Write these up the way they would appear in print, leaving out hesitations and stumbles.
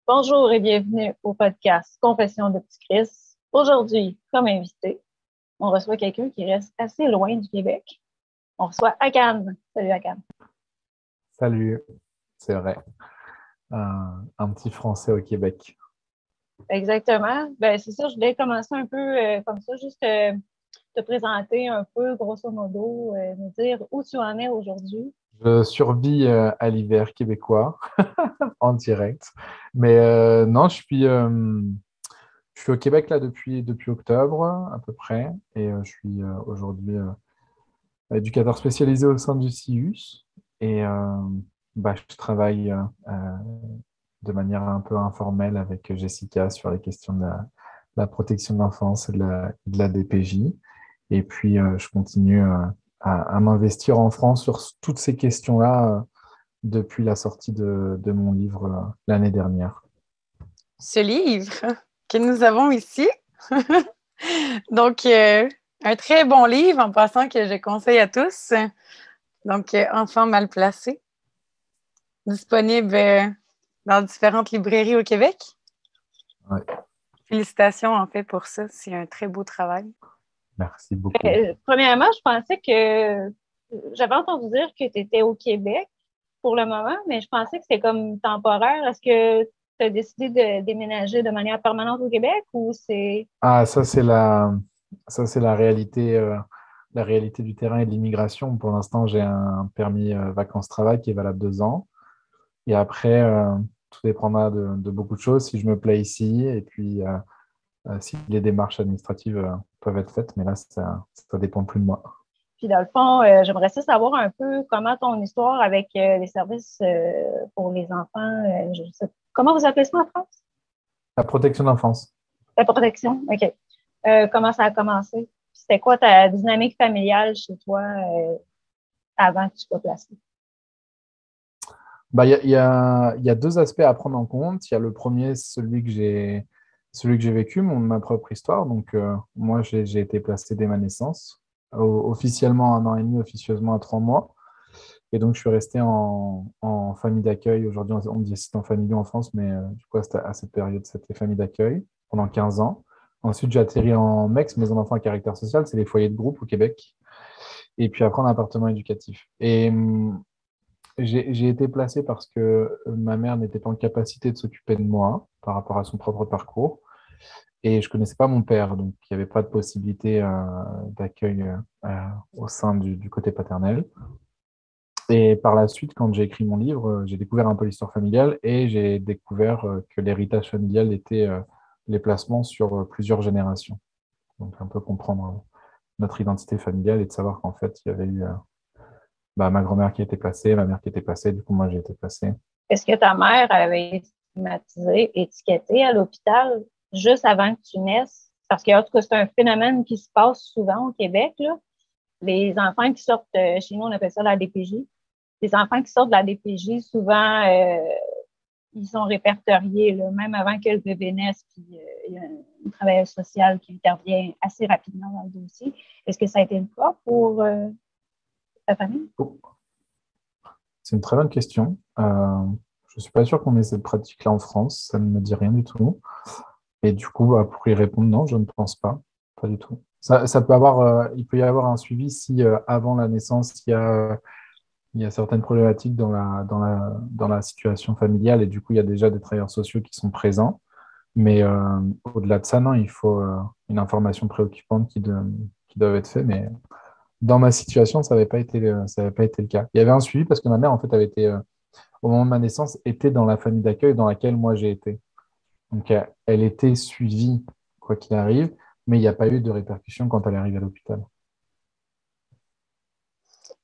Bonjour et bienvenue au podcast Confession de Petit Chris. Aujourd'hui, comme invité, on reçoit quelqu'un qui reste assez loin du Québec. On reçoit Akan. Salut Akan. Salut, c'est vrai. Un petit Français au Québec. Exactement. Ben, c'est ça, je voulais commencer un peu comme ça, juste te présenter un peu, grosso modo, nous dire où tu en es aujourd'hui. Je survis à l'hiver québécois en direct. Mais non, je suis au Québec là depuis octobre à peu près. Et je suis aujourd'hui éducateur spécialisé au sein du CIUS. Et je travaille de manière un peu informelle avec Jessica sur les questions de la protection de l'enfance et de la DPJ. Et puis, je continue à m'investir en France sur toutes ces questions-là depuis la sortie de mon livre l'année dernière. Ce livre que nous avons ici. Donc, un très bon livre en passant que je conseille à tous. Donc, Enfants mal placés, disponible dans différentes librairies au Québec. Ouais. Félicitations en fait pour ça. C'est un très beau travail. Merci beaucoup. Premièrement, je pensais que j'avais entendu dire que tu étais au Québec pour le moment, mais je pensais que c'était comme temporaire. Est-ce que tu as décidé de déménager de manière permanente au Québec ou c'est... Ah, ça, c'est la réalité du terrain et de l'immigration. Pour l'instant, j'ai un permis vacances-travail qui est valable 2 ans. Et après, tout dépendra de beaucoup de choses. Si je me plais ici, et puis si les démarches administratives peuvent être faites, mais là, ça dépend plus de moi. Puis dans le fond, j'aimerais ça savoir un peu comment ton histoire avec les services pour les enfants, comment vous appelez ça en France? La protection de l'enfance. La protection, OK. Comment ça a commencé? C'était quoi ta dynamique familiale chez toi avant que tu sois placé? Il y a deux aspects à prendre en compte. Il y a le premier, celui que j'ai vécu, ma propre histoire. Donc, moi, j'ai été placé dès ma naissance, officiellement 1 an et demi, officieusement à 3 mois. Et donc, je suis resté en famille d'accueil. Aujourd'hui, on dit assistant familial en France, mais du coup, à cette période, c'était famille d'accueil pendant 15 ans. Ensuite, j'ai atterri en MEX, maison d'enfants à caractère social, c'est les foyers de groupe au Québec. Et puis après, en appartement éducatif. Et j'ai été placé parce que ma mère n'était pas en capacité de s'occuper de moi par rapport à son propre parcours. Et je ne connaissais pas mon père, donc il n'y avait pas de possibilité d'accueil au sein du côté paternel. Et par la suite, quand j'ai écrit mon livre, j'ai découvert un peu l'histoire familiale et j'ai découvert que l'héritage familial était les placements sur plusieurs générations. Donc un peu comprendre notre identité familiale et de savoir qu'en fait, il y avait eu ma grand-mère qui était placée, ma mère qui était placée, du coup, moi, j'ai été placé. Est-ce que ta mère avait été stigmatisée, étiquetée à l'hôpital juste avant que tu naisses? Parce que, en tout cas, c'est un phénomène qui se passe souvent au Québec, là. Les enfants qui sortent, chez nous, on appelle ça la DPJ. Les enfants qui sortent de la DPJ, souvent, ils sont répertoriés, là, même avant que le bébé naisse, puis il y a un travailleur social qui intervient assez rapidement dans le dossier. Est-ce que ça a été le cas pour ta famille? Oh. C'est une très bonne question. Je ne suis pas sûr qu'on ait cette pratique-là en France, ça ne me dit rien du tout. Et du coup, pour y répondre, non, je ne pense pas, pas du tout. Ça peut avoir, il peut y avoir un suivi si avant la naissance, il y a certaines problématiques dans la situation familiale et du coup, il y a déjà des travailleurs sociaux qui sont présents. Mais au-delà de ça, non, il faut une information préoccupante qui doivent être faites. Mais dans ma situation, ça n'avait pas été le cas. Il y avait un suivi parce que ma mère, en fait, avait été, au moment de ma naissance, était dans la famille d'accueil dans laquelle moi j'ai été. Donc, elle était suivie, quoi qu'il arrive, mais il n'y a pas eu de répercussions quand elle est arrivée à l'hôpital.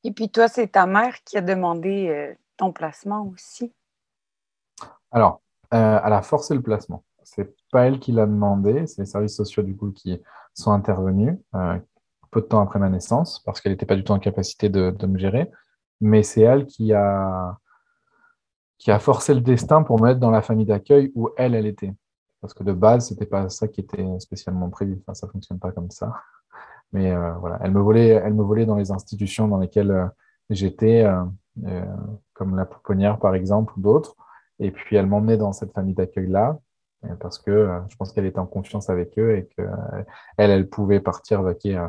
Et puis toi, c'est ta mère qui a demandé ton placement aussi. Alors, elle a forcé le placement. C'est pas elle qui l'a demandé, c'est les services sociaux du coup qui sont intervenus peu de temps après ma naissance parce qu'elle n'était pas du tout en capacité de me gérer. Mais c'est elle qui a forcé le destin pour me mettre dans la famille d'accueil où elle était. Parce que de base, c'était pas ça qui était spécialement prévu. Enfin, ça fonctionne pas comme ça. Mais voilà, elle me volait dans les institutions dans lesquelles j'étais, euh, comme la Pouponnière par exemple, ou d'autres. Et puis, elle m'emmenait dans cette famille d'accueil-là parce que je pense qu'elle était en confiance avec eux et qu'elle elle pouvait partir vaquer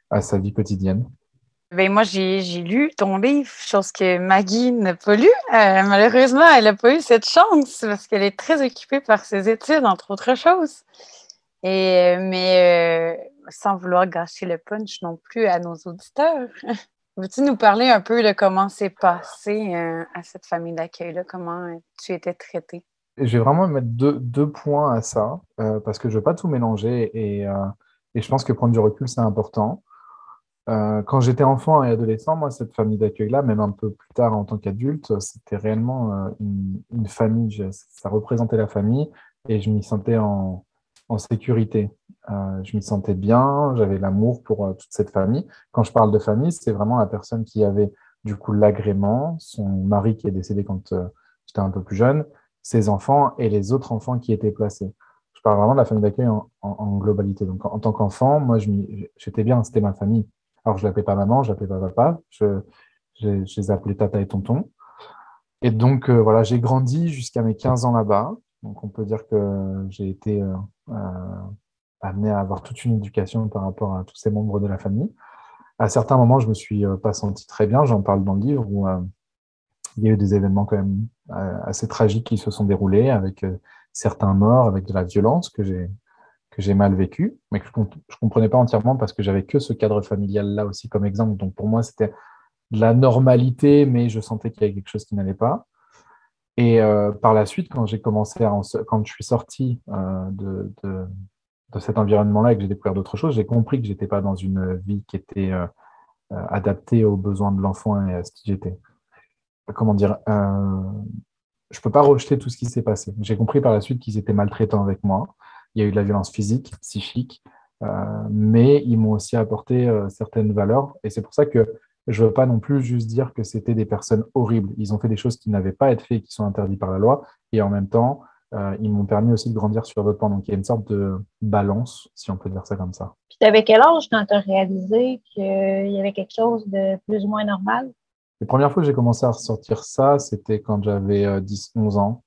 à sa vie quotidienne. Ben moi, j'ai lu ton livre, chose que Maggie n'a pas lu. Malheureusement, elle n'a pas eu cette chance parce qu'elle est très occupée par ses études, entre autres choses. Mais sans vouloir gâcher le punch non plus à nos auditeurs, veux-tu nous parler un peu de comment c'est passé à cette famille d'accueil-là, comment tu étais traitée? Et je vais vraiment mettre deux points à ça parce que je ne veux pas tout mélanger et je pense que prendre du recul, c'est important. Quand j'étais enfant et adolescent, moi, cette famille d'accueil-là, même un peu plus tard en tant qu'adulte, c'était réellement une famille. Ça représentait la famille et je m'y sentais en sécurité. Je m'y sentais bien, j'avais l'amour pour toute cette famille. Quand je parle de famille, c'est vraiment la personne qui avait du coup l'agrément, son mari qui est décédé quand j'étais un peu plus jeune, ses enfants et les autres enfants qui étaient placés. Je parle vraiment de la famille d'accueil en globalité. Donc, en tant qu'enfant, moi, j'étais bien, c'était ma famille. Alors, je l'appelais pas maman, je l'appelais pas papa, je les appelais tata et tonton. Et donc, voilà, j'ai grandi jusqu'à mes 15 ans là-bas. Donc, on peut dire que j'ai été amené à avoir toute une éducation par rapport à tous ces membres de la famille. À certains moments, je me suis pas senti très bien. J'en parle dans le livre où il y a eu des événements quand même assez tragiques qui se sont déroulés avec certains morts, avec de la violence que j'ai mal vécu, mais que je comprenais pas entièrement parce que j'avais que ce cadre familial-là aussi comme exemple. Donc pour moi, c'était de la normalité, mais je sentais qu'il y avait quelque chose qui n'allait pas. Et par la suite, quand j'ai commencé quand je suis sorti de cet environnement-là et que j'ai découvert d'autres choses, j'ai compris que j'étais pas dans une vie qui était adaptée aux besoins de l'enfant et à ce qui j'étais. Comment dire je peux pas rejeter tout ce qui s'est passé. J'ai compris par la suite qu'ils étaient maltraitants avec moi. Il y a eu de la violence physique, psychique, mais ils m'ont aussi apporté certaines valeurs. Et c'est pour ça que je veux pas non plus juste dire que c'était des personnes horribles. Ils ont fait des choses qui n'avaient pas à être faites et qui sont interdites par la loi. Et en même temps, ils m'ont permis aussi de grandir sur d'autres plans. Donc il y a une sorte de balance, si on peut dire ça comme ça. Puis, t'avais quel âge quand tu as réalisé qu'il y avait quelque chose de plus ou moins normal? Les premières fois que j'ai commencé à ressortir ça, c'était quand j'avais 10-11 ans.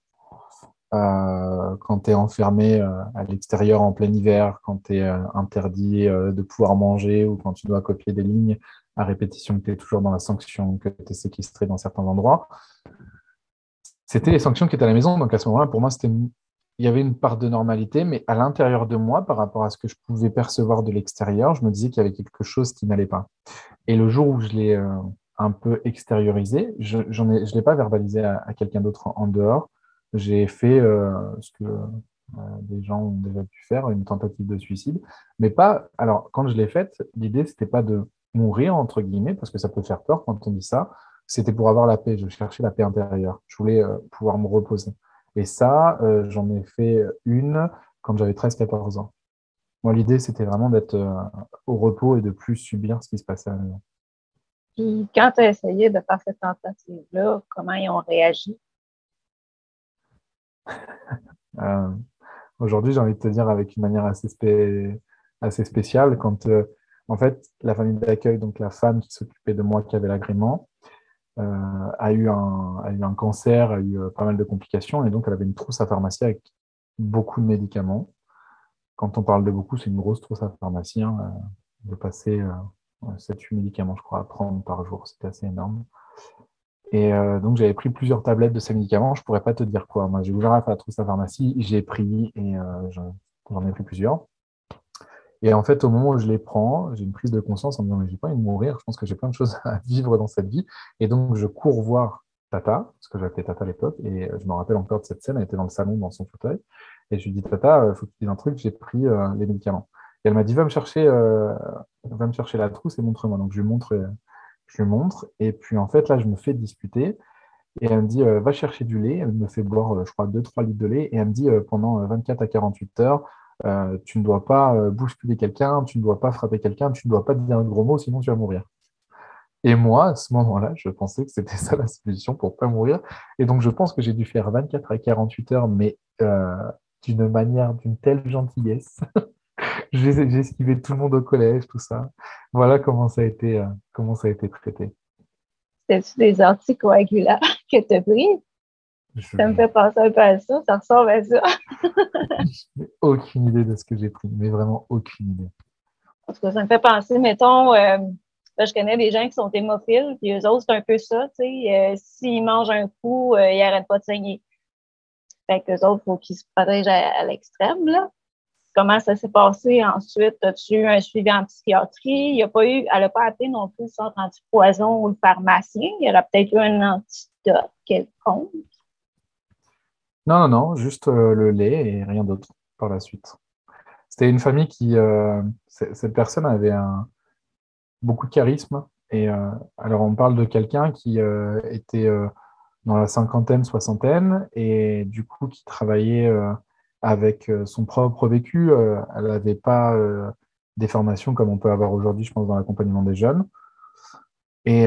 Quand tu es enfermé à l'extérieur en plein hiver, quand tu es interdit de pouvoir manger ou quand tu dois copier des lignes à répétition, que tu es toujours dans la sanction, que tu es séquestré dans certains endroits. C'était les sanctions qui étaient à la maison. Donc à ce moment-là, pour moi, il y avait une part de normalité, mais à l'intérieur de moi, par rapport à ce que je pouvais percevoir de l'extérieur, je me disais qu'il y avait quelque chose qui n'allait pas. Et le jour où je l'ai un peu extériorisé, je l'ai pas verbalisé à quelqu'un d'autre en dehors. J'ai fait ce que des gens ont déjà pu faire, une tentative de suicide. Mais pas. Alors, quand je l'ai faite, l'idée, c'était pas de mourir, entre guillemets, parce que ça peut faire peur quand on dit ça. C'était pour avoir la paix. Je cherchais la paix intérieure. Je voulais pouvoir me reposer. Et ça, j'en ai fait une quand j'avais 13-14 ans. Moi, l'idée, c'était vraiment d'être au repos et de plus subir ce qui se passait à la maison. Puis quand tu as essayé de faire cette tentative-là, comment ils ont réagi? Euh, Aujourd'hui, j'ai envie de te dire avec une manière assez spéciale, quand en fait, la famille d'accueil, donc la femme qui s'occupait de moi, qui avait l'agrément, a eu un cancer, a eu pas mal de complications, et donc elle avait une trousse à pharmacie avec beaucoup de médicaments. Quand on parle de beaucoup, c'est une grosse trousse à pharmacie, hein, de passer 7-8 médicaments, je crois, à prendre par jour. C'était assez énorme. Et donc, j'avais pris plusieurs tablettes de ces médicaments. Je pourrais pas te dire quoi. Moi, j'ai ouvert la trousse à pharmacie, j'ai pris et j'en ai pris plusieurs. Et en fait, au moment où je les prends, j'ai une prise de conscience en me disant, mais j'ai pas envie de mourir. Je pense que j'ai plein de choses à vivre dans cette vie. Et donc, je cours voir Tata, ce que j'appelais Tata à l'époque. Et je me rappelle encore de cette scène. Elle était dans le salon, dans son fauteuil. Et je lui dis, Tata, il faut que tu dises un truc. J'ai pris les médicaments. Et elle m'a dit, va me chercher la trousse et montre-moi. Donc, je lui montre. Et puis, en fait, là, je me fais disputer. Et elle me dit, va chercher du lait. Elle me fait boire, je crois, 2-3 litres de lait. Et elle me dit, pendant 24 à 48 heures, tu ne dois pas bousculer quelqu'un, tu ne dois pas frapper quelqu'un, tu ne dois pas dire un gros mot, sinon tu vas mourir. Et moi, à ce moment-là, je pensais que c'était ça la solution pour ne pas mourir. Et donc, je pense que j'ai dû faire 24 à 48 heures, mais d'une telle gentillesse. J'ai esquivé tout le monde au collège, tout ça. Voilà comment ça a été traité. C'était-tu des anticoagulants que tu as pris? Ça me fait penser un peu à ça, ça ressemble à ça. J'ai aucune idée de ce que j'ai pris, mais vraiment aucune idée. En tout cas, ça me fait penser, mettons, là, je connais des gens qui sont hémophiles, puis eux autres, c'est un peu ça, tu sais. S'ils mangent un coup, ils n'arrêtent pas de saigner. Fait qu'eux autres, il faut qu'ils se protègent à l'extrême, là. Comment ça s'est passé ensuite? As-tu eu un suivi en psychiatrie? Elle n'a pas appelé non plus le centre antipoison ou le pharmacien. Il y aurait peut-être eu un antidote quelconque. Non, juste le lait et rien d'autre par la suite. C'était une famille cette personne avait beaucoup de charisme. Et alors, on parle de quelqu'un qui était dans la cinquantaine, soixantaine, et du coup, qui travaillait avec son propre vécu. Elle n'avait pas des formations comme on peut avoir aujourd'hui, je pense, dans l'accompagnement des jeunes. Et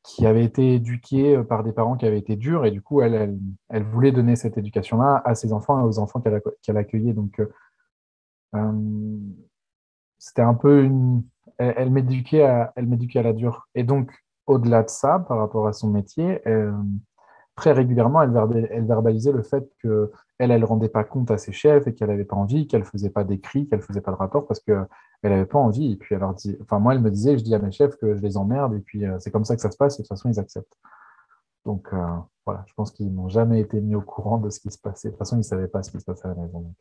qui avait été éduquée par des parents qui avaient été durs, et du coup, elle voulait donner cette éducation-là à ses enfants et aux enfants qu'elle accueillait. Donc, euh, c'était un peu elle m'éduquait à la dure. Et donc, au-delà de ça, par rapport à son métier, très régulièrement, elle verbalisait le fait que elle rendait pas compte à ses chefs et qu'elle n'avait pas envie, qu'elle faisait pas d'écrit, qu'elle faisait pas de rapport parce que elle avait pas envie. Et puis, enfin, moi, elle me disait, je dis à mes chefs que je les emmerde et puis c'est comme ça que ça se passe et de toute façon, ils acceptent. Donc, voilà, je pense qu'ils n'ont jamais été mis au courant de ce qui se passait. De toute façon, ils ne savaient pas ce qui se passait à la maison. Donc,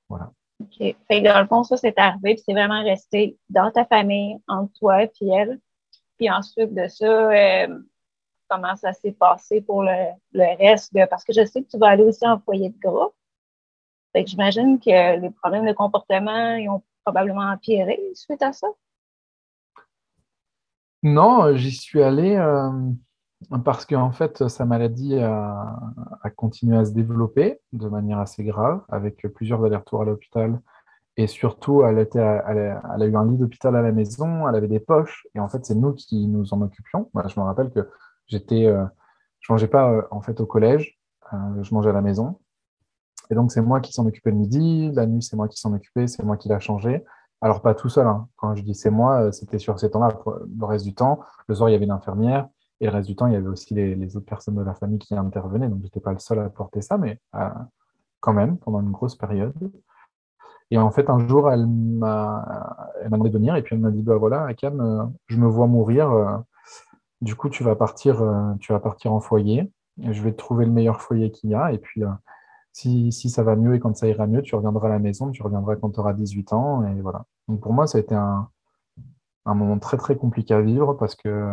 voilà. OK. Fait que dans le fond, ça, c'est arrivé, puis c'est vraiment resté dans ta famille, entre toi et elle. Puis ensuite de ça, comment ça s'est passé pour le reste parce que je sais que tu vas aller aussi en foyer de groupe. Fait que j'imagine que les problèmes de comportement, ils ont probablement empiré suite à ça. Non, j'y suis allé parce qu'en fait, sa maladie a continué à se développer de manière assez grave, avec plusieurs allers-retours à l'hôpital. Et surtout, elle a eu un lit d'hôpital à la maison, elle avait des poches, et en fait, c'est nous qui nous en occupions. Moi, je me rappelle que je mangeais pas en fait au collège, je mangeais à la maison. Et donc, c'est moi qui s'en occupais le midi, la nuit, c'est moi qui s'en occupais, c'est moi qui l'a changé. Alors, pas tout seul, hein. Quand je dis c'est moi, c'était sur ces temps-là. Le reste du temps, le soir, il y avait une infirmière, et le reste du temps, il y avait aussi les autres personnes de la famille qui intervenaient. Donc, je n'étais pas le seul à porter ça, mais quand même, pendant une grosse période. Et en fait, un jour, elle m'a demandé de venir, et puis elle m'a dit, bah voilà, Akam, je me vois mourir, du coup, tu vas partir en foyer, et je vais te trouver le meilleur foyer qu'il y a, et puis si ça va mieux et quand ça ira mieux, tu reviendras à la maison, tu reviendras quand tu auras 18 ans, et voilà. Donc pour moi, ça a été un moment très très compliqué à vivre parce que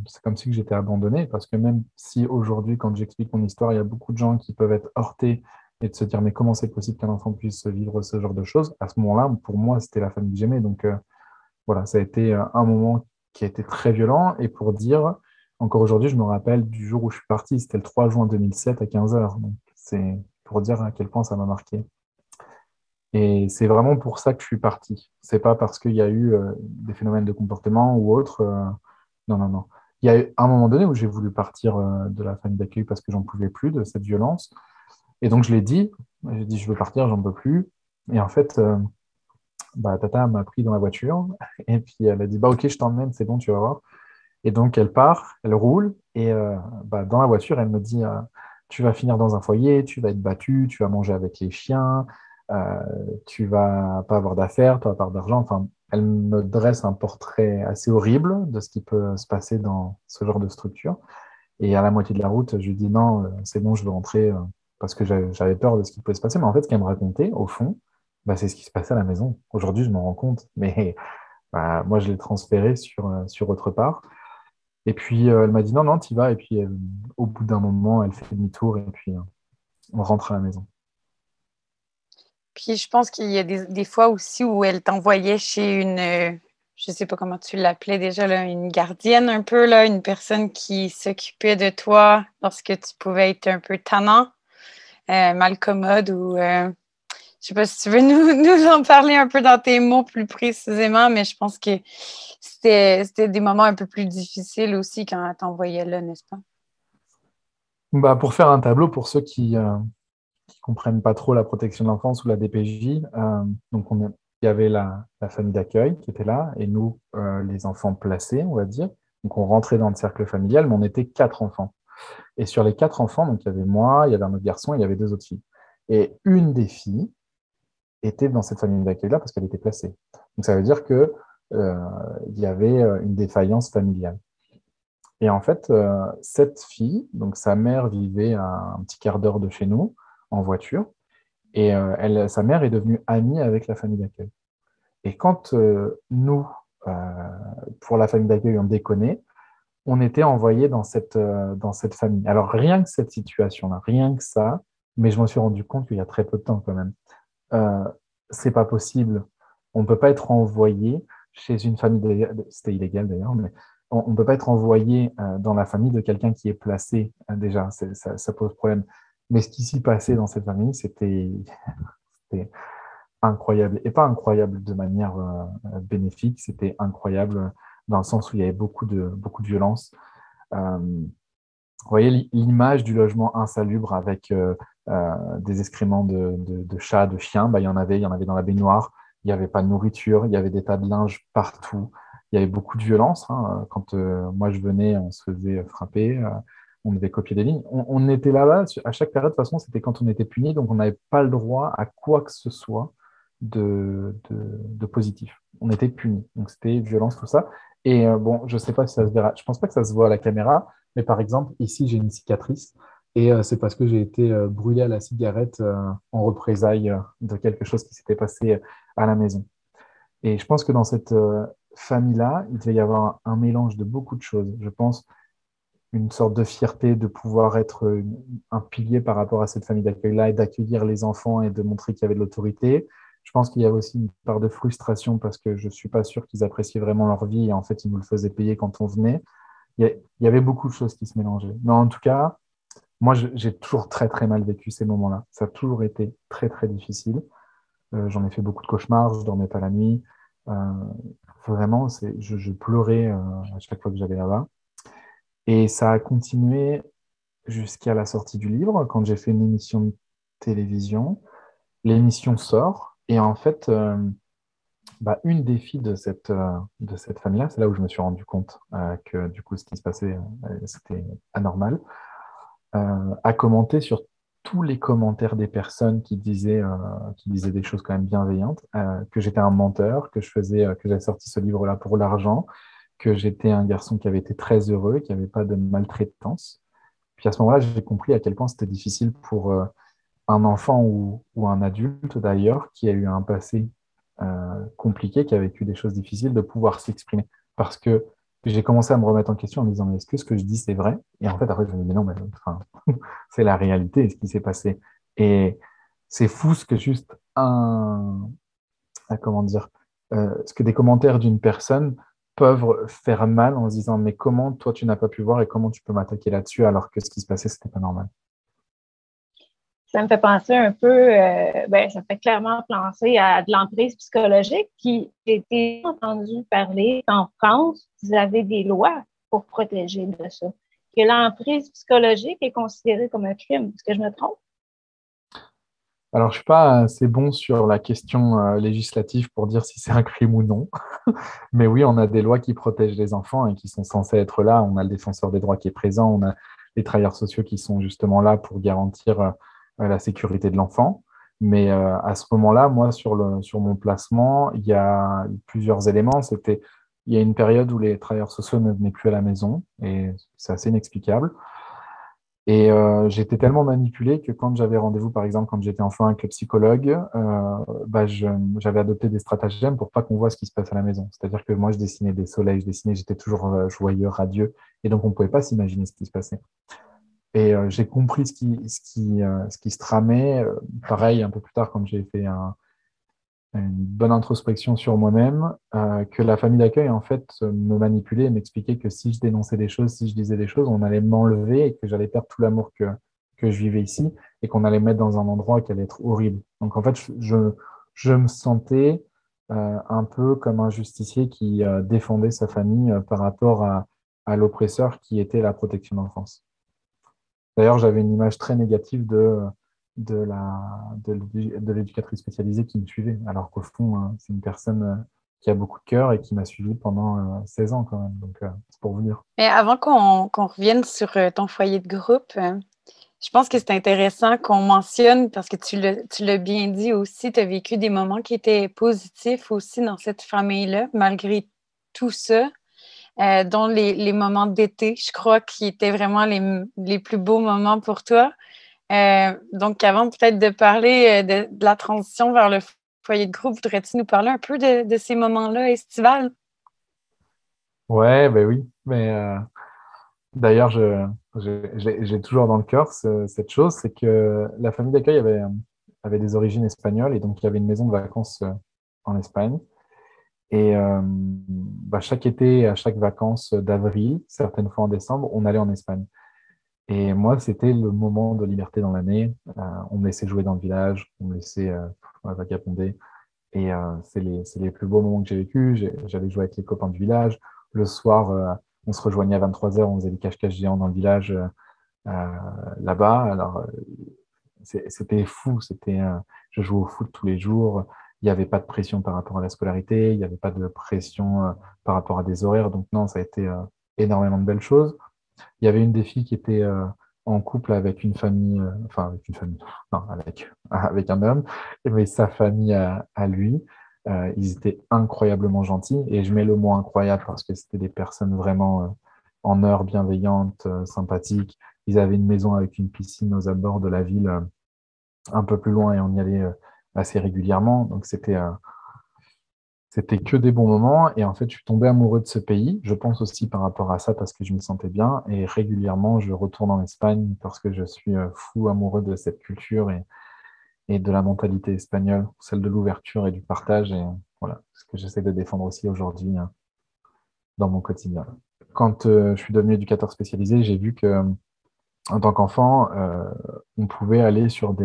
c'est comme si que j'étais abandonné, parce que même si aujourd'hui, quand j'explique mon histoire, il y a beaucoup de gens qui peuvent être heurtés et de se dire mais comment c'est possible qu'un enfant puisse vivre ce genre de choses, à ce moment-là, pour moi, c'était la famille que j'aimais. Donc voilà, ça a été un moment qui a été très violent, et pour dire, encore aujourd'hui, je me rappelle du jour où je suis parti, c'était le 3 juin 2007 à 15 heures. Donc c'est pour dire à quel point ça m'a marqué. Et c'est vraiment pour ça que je suis parti. C'est pas parce qu'il y a eu des phénomènes de comportement ou autre. Non. Il y a eu un moment donné où j'ai voulu partir de la famille d'accueil parce que j'en pouvais plus de cette violence. Et donc je l'ai dit. J'ai dit je veux partir, j'en peux plus. Et en fait, bah, Tata m'a pris dans la voiture et puis elle a dit bah ok je t'emmène, c'est bon, tu vas voir. Et donc elle part, elle roule et bah, dans la voiture elle me dit tu vas finir dans un foyer, tu vas être battu, tu vas manger avec les chiens, euh, tu vas pas avoir d'affaires, tu vas pas avoir d'argent. Enfin, elle me dresse un portrait assez horrible de ce qui peut se passer dans ce genre de structure. Et à la moitié de la route, je lui dis non, c'est bon, je veux rentrer parce que j'avais peur de ce qui pouvait se passer. Mais en fait, ce qu'elle me racontait, au fond, bah, c'est ce qui se passait à la maison. Aujourd'hui, je m'en rends compte, mais bah, moi, je l'ai transféré sur autre part. Et puis, elle m'a dit non, non, t'y vas. Et puis, au bout d'un moment, elle fait demi-tour et puis on rentre à la maison. Puis je pense qu'il y a des fois aussi où elle t'envoyait chez je sais pas comment tu l'appelais déjà, là, une gardienne un peu, là, une personne qui s'occupait de toi lorsque tu pouvais être un peu tannant, malcommode ou je sais pas si tu veux nous en parler un peu dans tes mots plus précisément, mais je pense que c'était des moments un peu plus difficiles aussi quand elle t'envoyait là, n'est-ce pas? Bah, pour faire un tableau, pour ceux qui comprennent pas trop la protection de l'enfance ou la DPJ, donc il y avait la famille d'accueil qui était là, et nous, les enfants placés, on va dire. Donc on rentrait dans le cercle familial, mais on était 4 enfants. Et sur les 4 enfants, donc il y avait moi, il y avait un autre garçon, et il y avait 2 autres filles. Et une des filles était dans cette famille d'accueil-là parce qu'elle était placée. Donc ça veut dire que il y avait une défaillance familiale. Et en fait, cette fille, donc sa mère vivait à un petit quart d'heure de chez nous en voiture, et sa mère est devenue amie avec la famille d'accueil. Et quand nous, euh, pour la famille d'accueil, on déconnait, on était envoyés dans cette famille. Alors rien que cette situation-là, rien que ça, mais je me suis rendu compte qu'il y a très peu de temps quand même. Euh, c'est pas possible. On ne peut pas être envoyé chez une famille, c'était illégal d'ailleurs, mais on ne peut pas être envoyé dans la famille de quelqu'un qui est placé déjà, ça pose problème. Mais ce qui s'y passait dans cette famille, c'était incroyable. Et pas incroyable de manière bénéfique, c'était incroyable dans le sens où il y avait beaucoup de violence. Vous voyez l'image du logement insalubre avec des excréments de chats, de chiens, bah, il y en avait dans la baignoire, il n'y avait pas de nourriture, il y avait des tas de linge partout, il y avait beaucoup de violence. Hein. Quand moi je venais, on se faisait frapper, on devait copier des lignes. On était là-bas, à chaque période, de toute façon, c'était quand on était puni, donc on n'avait pas le droit à quoi que ce soit de positif. On était puni, donc c'était violence, tout ça. Et bon, je sais pas si ça se verra, je pense pas que ça se voit à la caméra, mais par exemple, ici, j'ai une cicatrice et c'est parce que j'ai été brûlé à la cigarette en représailles de quelque chose qui s'était passé à la maison. Et je pense que dans cette famille-là, il devait y avoir un mélange de beaucoup de choses. Je pense une sorte de fierté de pouvoir être un pilier par rapport à cette famille d'accueil-là et d'accueillir les enfants et de montrer qu'il y avait de l'autorité. Je pense qu'il y avait aussi une part de frustration parce que je ne suis pas sûr qu'ils appréciaient vraiment leur vie et en fait, ils nous le faisaient payer quand on venait. Il y avait beaucoup de choses qui se mélangeaient. Mais en tout cas, moi, j'ai toujours très, très mal vécu ces moments-là. Ça a toujours été très, très difficile. J'en ai fait beaucoup de cauchemars, je dormais pas la nuit. Euh, vraiment, je pleurais à chaque fois que j'allais là-bas. Et ça a continué jusqu'à la sortie du livre, quand j'ai fait une émission de télévision. L'émission sort, et en fait, bah, une des filles de cette famille-là, c'est là où je me suis rendu compte que du coup, ce qui se passait, c'était anormal, a commenté sur tous les commentaires des personnes qui disaient des choses quand même bienveillantes, que j'étais un menteur, que j'avais sorti ce livre-là pour l'argent, que j'étais un garçon qui avait été très heureux, qui n'avait pas de maltraitance. Puis à ce moment-là, j'ai compris à quel point c'était difficile pour un enfant ou un adulte d'ailleurs qui a eu un passé compliqué, qui a vécu des choses difficiles, de pouvoir s'exprimer. Parce que j'ai commencé à me remettre en question en me disant, mais est-ce que ce que je dis, c'est vrai? Et en fait, après, je me dis, mais non, mais enfin, c'est la réalité, ce qui s'est passé. Et c'est fou ce que juste comment dire, ce que des commentaires d'une personne peuvent faire mal en se disant, mais comment toi, tu n'as pas pu voir et comment tu peux m'attaquer là-dessus alors que ce qui se passait, c'était pas normal. Ça me fait penser un peu, ça me fait clairement penser à de l'emprise psychologique. Puis j'ai été entendu parler qu'en France, vous avez des lois pour protéger de ça. Que l'emprise psychologique est considérée comme un crime. Est-ce que je me trompe? Alors, je suis pas assez bon sur la question législative pour dire si c'est un crime ou non. Mais oui, on a des lois qui protègent les enfants et qui sont censées être là. On a le défenseur des droits qui est présent. On a les travailleurs sociaux qui sont justement là pour garantir la sécurité de l'enfant. Mais à ce moment-là, moi, sur mon placement, il y a plusieurs éléments. Il y a une période où les travailleurs sociaux ne venaient plus à la maison et c'est assez inexplicable. Et j'étais tellement manipulé que quand j'avais rendez-vous, par exemple, quand j'étais enfant avec le psychologue, j'avais adopté des stratagèmes pour pas qu'on voit ce qui se passe à la maison. C'est-à-dire que moi, je dessinais des soleils, j'étais toujours joyeux, radieux, et donc on ne pouvait pas s'imaginer ce qui se passait. Et j'ai compris ce qui se tramait. Pareil, un peu plus tard, quand j'ai fait une bonne introspection sur moi-même, que la famille d'accueil, en fait, me manipulait et m'expliquait que si je dénonçais des choses, si je disais des choses, on allait m'enlever et que j'allais perdre tout l'amour que je vivais ici et qu'on allait me mettre dans un endroit qui allait être horrible. Donc, en fait, je me sentais un peu comme un justicier qui défendait sa famille par rapport à l'oppresseur qui était la protection d'enfance. D'ailleurs, j'avais une image très négative de l'éducatrice spécialisée qui me suivait, alors qu'au fond, c'est une personne qui a beaucoup de cœur et qui m'a suivi pendant 16 ans quand même. Donc, c'est pour vous dire. Mais avant qu'on revienne sur ton foyer de groupe, je pense que c'est intéressant qu'on mentionne, parce que tu l'as bien dit aussi, tu as vécu des moments qui étaient positifs aussi dans cette famille-là, malgré tout ça, dont les moments d'été, je crois, qui étaient vraiment les plus beaux moments pour toi. Donc, avant peut-être de parler de la transition vers le foyer de groupe, voudrais-tu nous parler un peu de ces moments-là estivales? Ouais, ben oui. Mais d'ailleurs, j'ai toujours dans le cœur cette chose, c'est que la famille d'accueil avait des origines espagnoles et donc il y avait une maison de vacances en Espagne. Et chaque été, à chaque vacances d'avril, certaines fois en décembre, on allait en Espagne. Et moi, c'était le moment de liberté dans l'année. On me laissait jouer dans le village, on me laissait vagabonder. Et c'est les plus beaux moments que j'ai vécu. J'allais jouer avec les copains du village. Le soir, on se rejoignait à 23h, on faisait des cache-cache géants dans le village euh, là-bas. Alors, c'était fou. Je jouais au foot tous les jours. Il n'y avait pas de pression par rapport à la scolarité. Il n'y avait pas de pression par rapport à des horaires. Donc, non, ça a été énormément de belles choses. Il y avait une des filles qui était en couple avec une famille, enfin avec une famille, non, avec un homme, mais sa famille à lui. Ils étaient incroyablement gentils et je mets le mot incroyable parce que c'était des personnes vraiment en heure bienveillantes, sympathiques. Ils avaient une maison avec une piscine aux abords de la ville, un peu plus loin et on y allait assez régulièrement. Donc c'était que des bons moments et en fait, je suis tombé amoureux de ce pays. Je pense aussi par rapport à ça parce que je me sentais bien et régulièrement, je retourne en Espagne parce que je suis fou amoureux de cette culture et de la mentalité espagnole, celle de l'ouverture et du partage et voilà, ce que j'essaie de défendre aussi aujourd'hui dans mon quotidien. Quand je suis devenu éducateur spécialisé, j'ai vu que en tant qu'enfant, on pouvait aller sur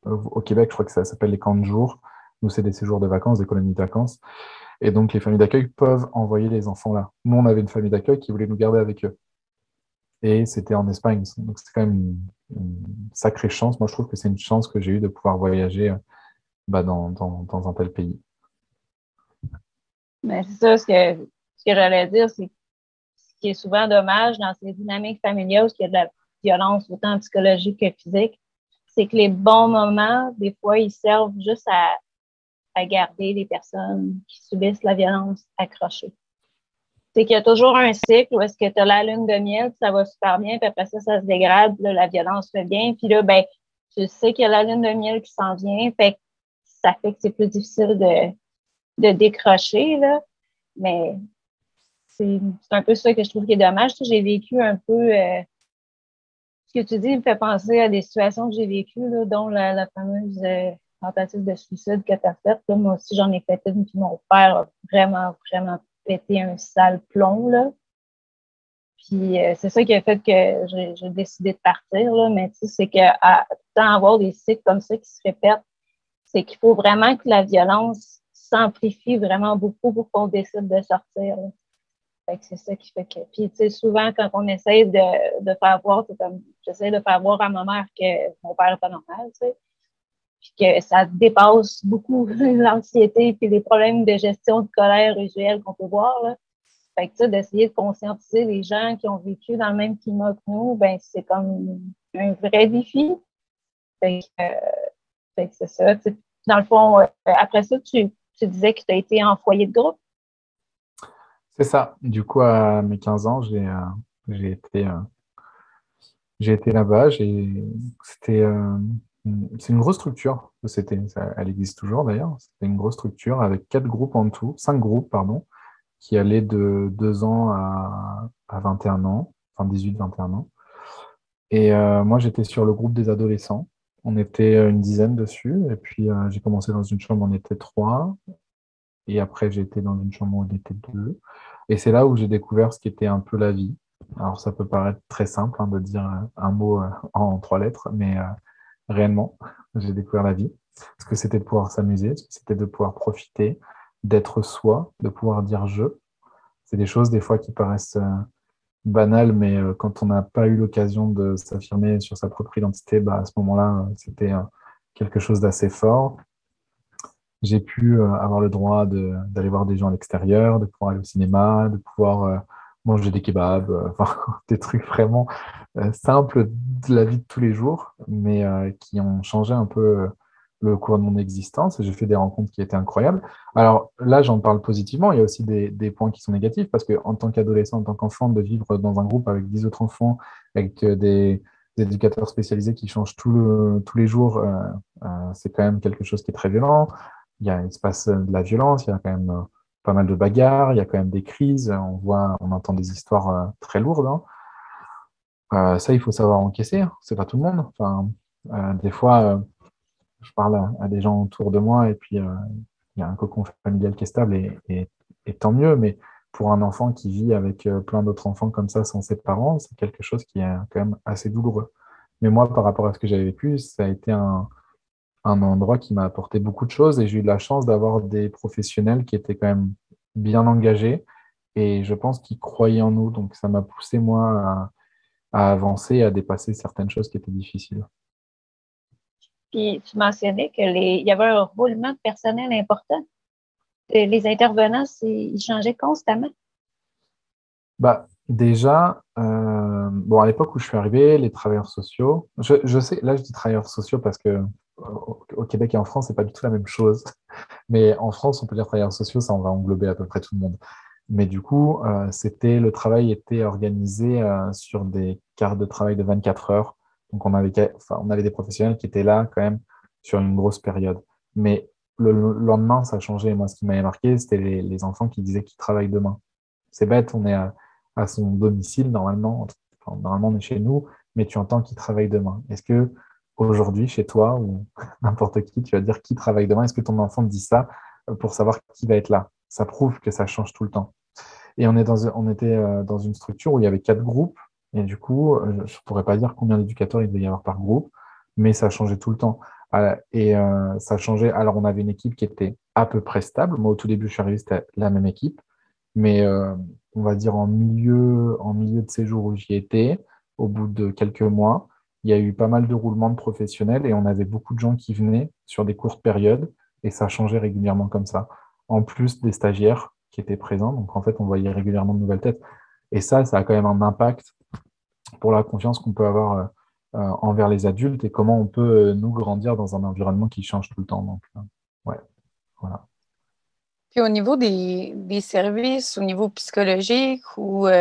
au Québec, je crois que ça s'appelle les camps de jour. Nous, c'est des séjours de vacances, des colonies de vacances. Et donc, les familles d'accueil peuvent envoyer les enfants là. Nous, on avait une famille d'accueil qui voulait nous garder avec eux. Et c'était en Espagne. Donc, c'est quand même une sacrée chance. Moi, je trouve que c'est une chance que j'ai eue de pouvoir voyager dans un tel pays. Mais c'est ça, ce que j'allais dire, c'est ce qui est souvent dommage dans ces dynamiques familiales, où il y a de la violence autant psychologique que physique, c'est que les bons moments, des fois, ils servent juste à garder les personnes qui subissent la violence accrochées. C'est qu'il y a toujours un cycle où est-ce que tu as la lune de miel, puis ça va super bien, puis après ça se dégrade, puis là, la violence revient, puis là, ben, tu sais qu'il y a la lune de miel qui s'en vient, fait que ça fait que c'est plus difficile de décrocher, là, mais c'est un peu ça que je trouve qui est dommage. Tu sais, j'ai vécu un peu, ce que tu dis me fait penser à des situations que j'ai vécues, là, dont la fameuse tentative de suicide que tu as faite. Là, moi aussi, j'en ai fait une, puis mon père a vraiment, vraiment pété un sale plomb, là. Puis c'est ça qui a fait que j'ai décidé de partir, là. Mais tu sais, c'est qu'à tant avoir des cycles comme ça qui se répètent, c'est qu'il faut vraiment que la violence s'amplifie vraiment beaucoup pour qu'on décide de sortir, là. Fait que c'est ça qui fait que. Puis, tu sais, souvent, quand on essaie de faire voir, c'est comme, j'essaie de faire voir à ma mère que mon père n'est pas normal, tu sais. Puis que ça dépasse beaucoup l'anxiété puis les problèmes de gestion de colère usuels qu'on peut voir, là. Fait que, tu sais, d'essayer de conscientiser les gens qui ont vécu dans le même climat que nous, ben, c'est comme un vrai défi. Fait que, fait que c'est ça. Tu sais, dans le fond, après ça, tu disais que tu as été en foyer de groupe. C'est ça. Du coup, à mes 15 ans, j'ai été, euh, j'ai été là-bas. C'était, c'est une grosse structure. Elle existe toujours d'ailleurs. C'était une grosse structure avec 4 groupes en tout, 5 groupes, pardon, qui allaient de 2 ans à 21 ans, enfin 18-21 ans. Et moi, j'étais sur le groupe des adolescents. On était une dizaine dessus. Et puis, j'ai commencé dans une chambre, on était 3. Et après, j'ai été dans une chambre où on était 2. Et c'est là où j'ai découvert ce qu'était un peu la vie. Alors, ça peut paraître très simple hein, de dire un mot en 3 lettres, mais réellement, j'ai découvert la vie. Ce que c'était de pouvoir s'amuser, ce que c'était de pouvoir profiter, d'être soi, de pouvoir dire je. C'est des choses des fois qui paraissent banales, mais quand on n'a pas eu l'occasion de s'affirmer sur sa propre identité, bah, à ce moment-là, c'était quelque chose d'assez fort. j'ai pu avoir le droit d'aller voir des gens à l'extérieur, de pouvoir aller au cinéma, de pouvoir manger des kebabs, enfin, des trucs vraiment simples de la vie de tous les jours, mais qui ont changé un peu le cours de mon existence. Et j'ai fait des rencontres qui étaient incroyables. Alors là, j'en parle positivement. Il y a aussi des points qui sont négatifs parce qu'en tant qu'adolescent, en tant qu'enfant, de vivre dans un groupe avec 10 autres enfants, avec des éducateurs spécialisés qui changent tous les jours, c'est quand même quelque chose qui est très violent. Il se passe de la violence, il y a quand même pas mal de bagarres, il y a quand même des crises. On entend des histoires très lourdes, hein. Ça, il faut savoir encaisser, hein. C'est pas tout le monde. Enfin, des fois, je parle à des gens autour de moi et puis il y a un cocon familial qui est stable et tant mieux. Mais pour un enfant qui vit avec plein d'autres enfants comme ça sans ses parents, c'est quelque chose qui est quand même assez douloureux. Mais moi, par rapport à ce que j'avais vécu, ça a été un endroit qui m'a apporté beaucoup de choses et j'ai eu de la chance d'avoir des professionnels qui étaient quand même bien engagés et je pense qu'ils croyaient en nous. Donc ça m'a poussé, moi, à avancer, à dépasser certaines choses qui étaient difficiles. Puis tu mentionnais il y avait un roulement de personnel important. Les intervenants, ils changeaient constamment. Bah, déjà, bon, à l'époque où je suis arrivé, les travailleurs sociaux, je sais, là je dis travailleurs sociaux parce que au Québec et en France, c'est pas du tout la même chose. Mais en France, on peut dire travailleurs sociaux, ça on va englober à peu près tout le monde. Mais du coup, le travail était organisé sur des quarts de travail de 24 heures. Donc on avait des professionnels qui étaient là quand même sur une grosse période. Mais le lendemain, ça a changé. Moi, ce qui m'avait marqué, c'était les enfants qui disaient qu'ils travaillent demain. C'est bête, on est à son domicile normalement. Enfin, normalement, on est chez nous, mais tu entends qu'ils travaillent demain. Est-ce que aujourd'hui, chez toi ou n'importe qui, tu vas dire qui travaille demain? Est-ce que ton enfant te dit ça pour savoir qui va être là? Ça prouve que ça change tout le temps. Et on était dans une structure où il y avait 4 groupes. Et du coup, je ne pourrais pas dire combien d'éducateurs il devait y avoir par groupe, mais ça changeait tout le temps. Ça changeait. Alors, on avait une équipe qui était à peu près stable. Moi, au tout début, je suis arrivé, c'était la même équipe. Mais on va dire en milieu de séjour où j'y étais, au bout de quelques mois, il y a eu pas mal de roulements de professionnels et on avait beaucoup de gens qui venaient sur des courtes périodes et ça changeait régulièrement comme ça. En plus des stagiaires qui étaient présents, donc en fait, on voyait régulièrement de nouvelles têtes. Et ça a quand même un impact pour la confiance qu'on peut avoir envers les adultes et comment on peut nous grandir dans un environnement qui change tout le temps. Donc, ouais, voilà. Puis au niveau des services, au niveau psychologique, ou, tu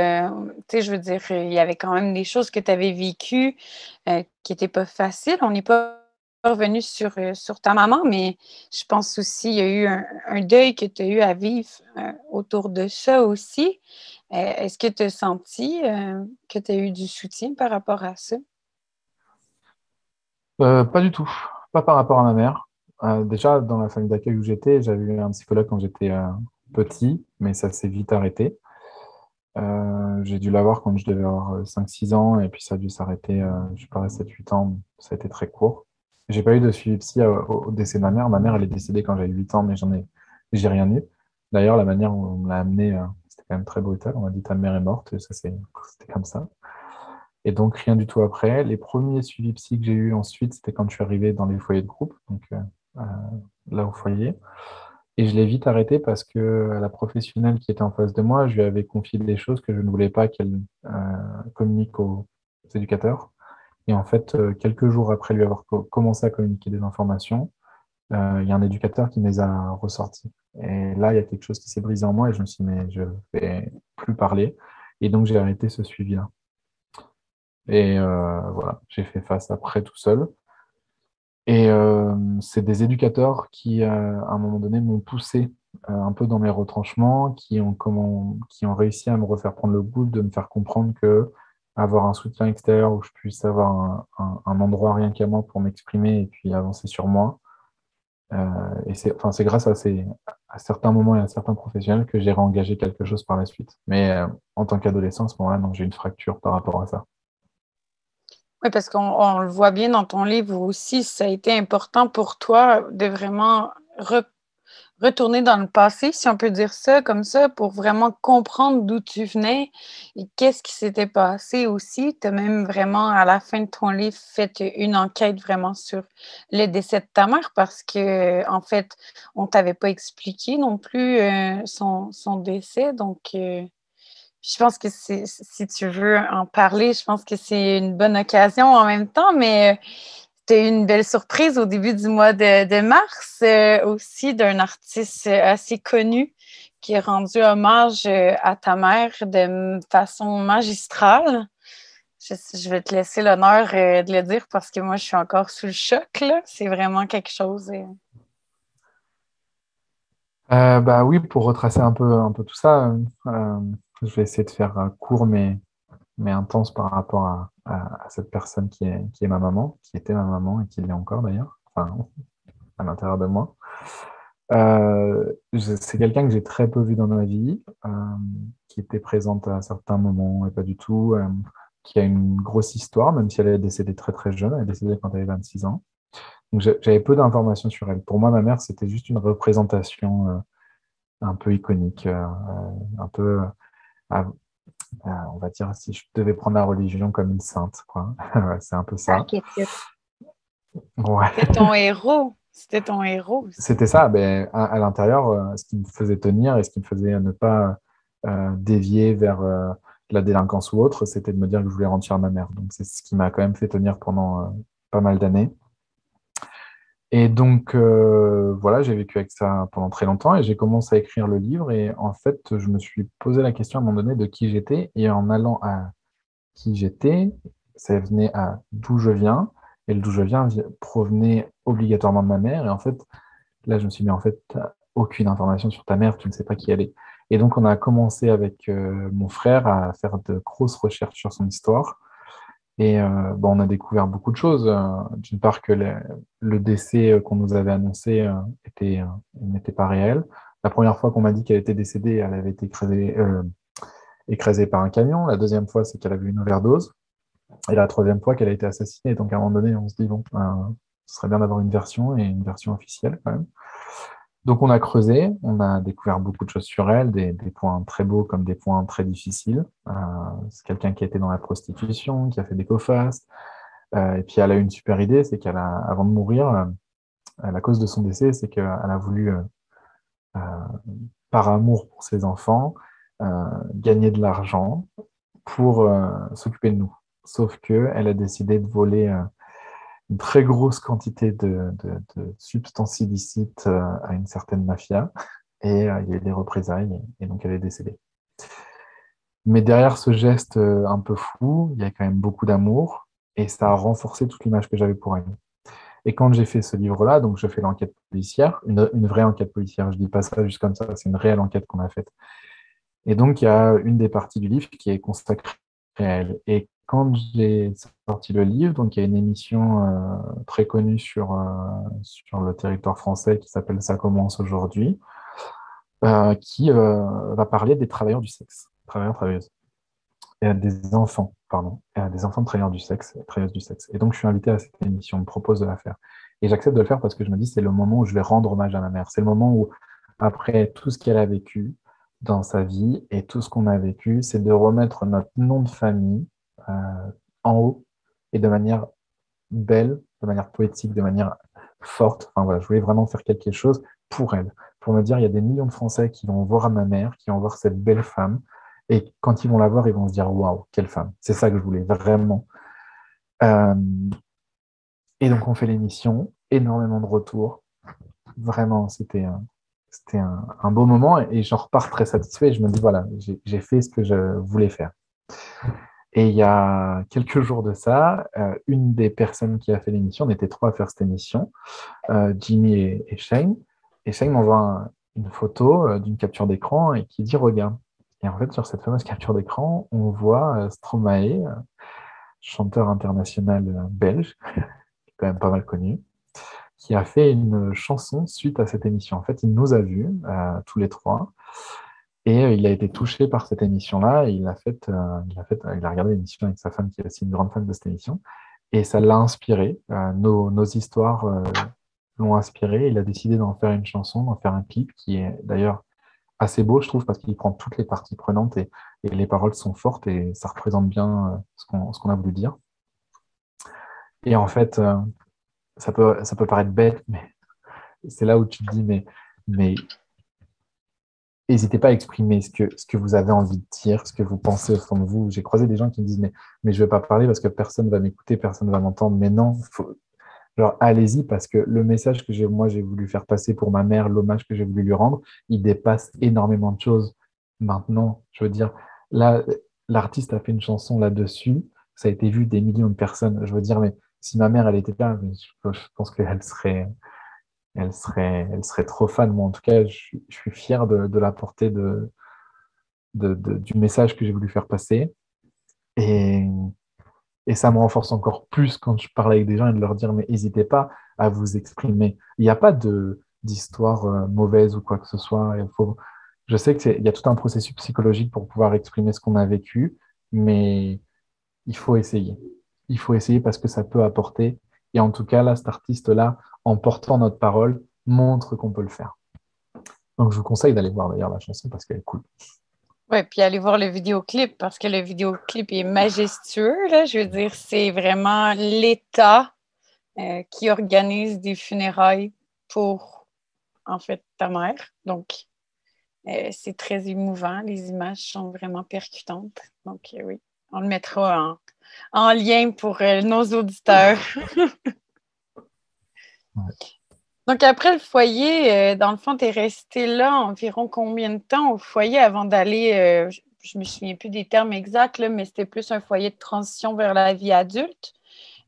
sais, je veux dire, il y avait quand même des choses que tu avais vécues qui n'étaient pas faciles. On n'est pas revenu sur ta maman, mais je pense aussi il y a eu un deuil que tu as eu à vivre autour de ça aussi. Est-ce que tu as senti que tu as eu du soutien par rapport à ça? Pas du tout, pas par rapport à ma mère. Déjà, dans la famille d'accueil où j'étais, j'avais eu un psychologue quand j'étais petit, mais ça s'est vite arrêté. J'ai dû l'avoir quand je devais avoir 5 6 ans, et puis ça a dû s'arrêter, je sais pas, 7 8 ans, ça a été très court. J'ai pas eu de suivi psy au décès de ma mère. Ma mère, elle est décédée quand j'avais 8 ans, mais j'ai rien eu. D'ailleurs, la manière où on me l'a amenée, c'était quand même très brutal. On m'a dit ta mère est morte, et ça, c'était comme ça. Et donc, rien du tout après. Les premiers suivis psy que j'ai eu ensuite, c'était quand je suis arrivé dans les foyers de groupe, donc euh, là au foyer. Et je l'ai vite arrêté parce que la professionnelle qui était en face de moi, je lui avais confié des choses que je ne voulais pas qu'elle communique aux éducateurs. Et en fait, quelques jours après lui avoir commencé à communiquer des informations, il y a un éducateur qui me les a ressorties. Et là, il y a quelque chose qui s'est brisé en moi et je me suis dit, mais je ne vais plus parler. Et donc, j'ai arrêté ce suivi-là. Et voilà, j'ai fait face après tout seul. Et c'est des éducateurs qui, à un moment donné, m'ont poussé un peu dans mes retranchements, qui ont réussi à me refaire prendre le goût, de me faire comprendre que avoir un soutien extérieur où je puisse avoir un endroit rien qu'à moi pour m'exprimer et puis avancer sur moi. Et enfin, c'est grâce à certains moments et à certains professionnels que j'ai réengagé quelque chose par la suite. Mais en tant qu'adolescent, à ce moment-là, non, j'ai une fracture par rapport à ça. Oui, parce qu'on le voit bien dans ton livre aussi, ça a été important pour toi de vraiment retourner dans le passé, si on peut dire ça comme ça, pour vraiment comprendre d'où tu venais et qu'est-ce qui s'était passé aussi. Tu as même vraiment, à la fin de ton livre, fait une enquête vraiment sur le décès de ta mère parce que, en fait, on ne t'avait pas expliqué non plus son décès. Donc, je pense que si tu veux en parler, je pense que c'est une bonne occasion en même temps, mais tu as eu une belle surprise au début du mois de mars aussi d'un artiste assez connu qui a rendu hommage à ta mère de façon magistrale. Je vais te laisser l'honneur de le dire parce que moi, je suis encore sous le choc, là. C'est vraiment quelque chose. Bah oui, pour retracer un peu tout ça, je vais essayer de faire court mais intense par rapport à cette personne qui est ma maman, qui était ma maman et qui l'est encore d'ailleurs, enfin, à l'intérieur de moi. C'est quelqu'un que j'ai très peu vu dans ma vie, qui était présente à certains moments et pas du tout, qui a une grosse histoire, même si elle est décédée très très jeune, elle est décédée quand elle avait 26 ans. Donc j'avais peu d'informations sur elle. Pour moi, ma mère, c'était juste une représentation un peu iconique, un peu, euh, on va dire, si je devais prendre la religion comme une sainte, quoi. Ouais, c'est un peu ça. Archétype. Ouais. C'était ton héros. C'était ton héros aussi. C'était ça, ben, à l'intérieur, ce qui me faisait tenir et ce qui me faisait ne pas dévier vers la délinquance ou autre, c'était de me dire que je voulais rendre fier à ma mère. Donc c'est ce qui m'a quand même fait tenir pendant pas mal d'années. Et donc voilà, j'ai vécu avec ça pendant très longtemps et j'ai commencé à écrire le livre et en fait, je me suis posé la question à un moment donné de qui j'étais et en allant à qui j'étais, ça venait à d'où je viens et le d'où je viens provenait obligatoirement de ma mère et en fait, là, je me suis dit, mais en fait, t'as aucune information sur ta mère, tu ne sais pas qui elle est. Et donc, on a commencé avec mon frère à faire de grosses recherches sur son histoire. Et bon, on a découvert beaucoup de choses. D'une part, que le décès qu'on nous avait annoncé n'était pas réel. La première fois qu'on m'a dit qu'elle était décédée, elle avait été écrasée par un camion. La deuxième fois, c'est qu'elle avait eu une overdose. Et la troisième fois, qu'elle a été assassinée. Donc, à un moment donné, on se dit, bon, ce serait bien d'avoir une version et une version officielle quand même. Donc on a creusé, on a découvert beaucoup de choses sur elle, des points très beaux comme des points très difficiles. C'est quelqu'un qui a été dans la prostitution, qui a fait des co-fastes. Et puis elle a eu une super idée, c'est qu'elle a, avant de mourir, la cause de son décès, c'est qu'elle a voulu, euh, par amour pour ses enfants, gagner de l'argent pour s'occuper de nous. Sauf qu'elle a décidé de voler une très grosse quantité de substances illicites à une certaine mafia et il y a eu des représailles et donc elle est décédée. Mais derrière ce geste un peu fou, il y a quand même beaucoup d'amour et ça a renforcé toute l'image que j'avais pour elle. Et quand j'ai fait ce livre-là, donc je fais l'enquête policière, une vraie enquête policière, je dis pas ça juste comme ça, c'est une réelle enquête qu'on a faite. Et donc il y a une des parties du livre qui est consacrée à elle. Et quand j'ai sorti le livre, donc il y a une émission très connue sur le territoire français qui s'appelle Ça commence aujourd'hui, qui va parler des travailleurs du sexe, travailleurs, travailleuses, et des enfants, pardon, et des enfants de travailleurs du sexe, travailleuses du sexe. Et donc je suis invité à cette émission, on me propose de la faire. Et j'accepte de le faire parce que je me dis c'est le moment où je vais rendre hommage à ma mère. C'est le moment où, après tout ce qu'elle a vécu dans sa vie et tout ce qu'on a vécu, c'est de remettre notre nom de famille euh, en haut et de manière belle, de manière poétique, de manière forte. Enfin voilà, je voulais vraiment faire quelque chose pour elle, pour me dire il y a des millions de Français qui vont voir ma mère, qui vont voir cette belle femme, et quand ils vont la voir, ils vont se dire waouh, quelle femme. C'est ça que je voulais vraiment. Euh, et donc on fait l'émission, énormément de retours. Vraiment, c'était un beau moment et j'en repars très satisfait. Je me dis voilà, j'ai fait ce que je voulais faire. Et il y a quelques jours de ça, une des personnes qui a fait l'émission, on était trois à faire cette émission, Jimmy et Shane. Et Shane m'envoie une photo d'une capture d'écran et qui dit regarde. Et en fait, sur cette fameuse capture d'écran, on voit Stromae, chanteur international belge, qui est quand même pas mal connu, qui a fait une chanson suite à cette émission. En fait, il nous a vus, tous les trois, et il a été touché par cette émission-là. Et il a regardé l'émission avec sa femme, qui est aussi une grande fan de cette émission. Et ça l'a inspiré. Nos histoires l'ont inspiré. Il a décidé d'en faire une chanson, d'en faire un clip qui est d'ailleurs assez beau, je trouve, parce qu'il prend toutes les parties prenantes et les paroles sont fortes et ça représente bien ce qu'on a voulu dire. Et en fait, ça peut paraître bête, mais c'est là où tu te dis, mais n'hésitez pas à exprimer ce que vous avez envie de dire, ce que vous pensez au fond de vous. J'ai croisé des gens qui me disent, mais je ne vais pas parler parce que personne ne va m'écouter, personne ne va m'entendre. Mais non, genre, allez-y parce que le message que moi, j'ai voulu faire passer pour ma mère, l'hommage que j'ai voulu lui rendre, il dépasse énormément de choses. Maintenant, je veux dire, là, l'artiste a fait une chanson là-dessus, ça a été vu des millions de personnes. Je veux dire, mais si ma mère, elle était là, mais je pense elle serait trop fan. Moi, en tout cas, je suis fier de la portée du message que j'ai voulu faire passer. Et, et ça me renforce encore plus quand je parle avec des gens et de leur dire, mais n'hésitez pas à vous exprimer. Il n'y a pas d'histoire mauvaise ou quoi que ce soit. Je sais il y a tout un processus psychologique pour pouvoir exprimer ce qu'on a vécu, mais il faut essayer. Il faut essayer parce que ça peut apporter. Et en tout cas, là, cet artiste-là, en portant notre parole, montre qu'on peut le faire. Donc, je vous conseille d'aller voir d'ailleurs la chanson parce qu'elle est cool. Oui, puis aller voir le vidéoclip parce que le vidéoclip est majestueux, là. Je veux dire, c'est vraiment l'État qui organise des funérailles pour, en fait, ta mère. Donc, c'est très émouvant. Les images sont vraiment percutantes. Donc, oui, on le mettra en lien pour nos auditeurs. Ouais. Donc, après le foyer, dans le fond, tu es resté là environ combien de temps au foyer avant d'aller, je me souviens plus des termes exacts, là, mais c'était plus un foyer de transition vers la vie adulte.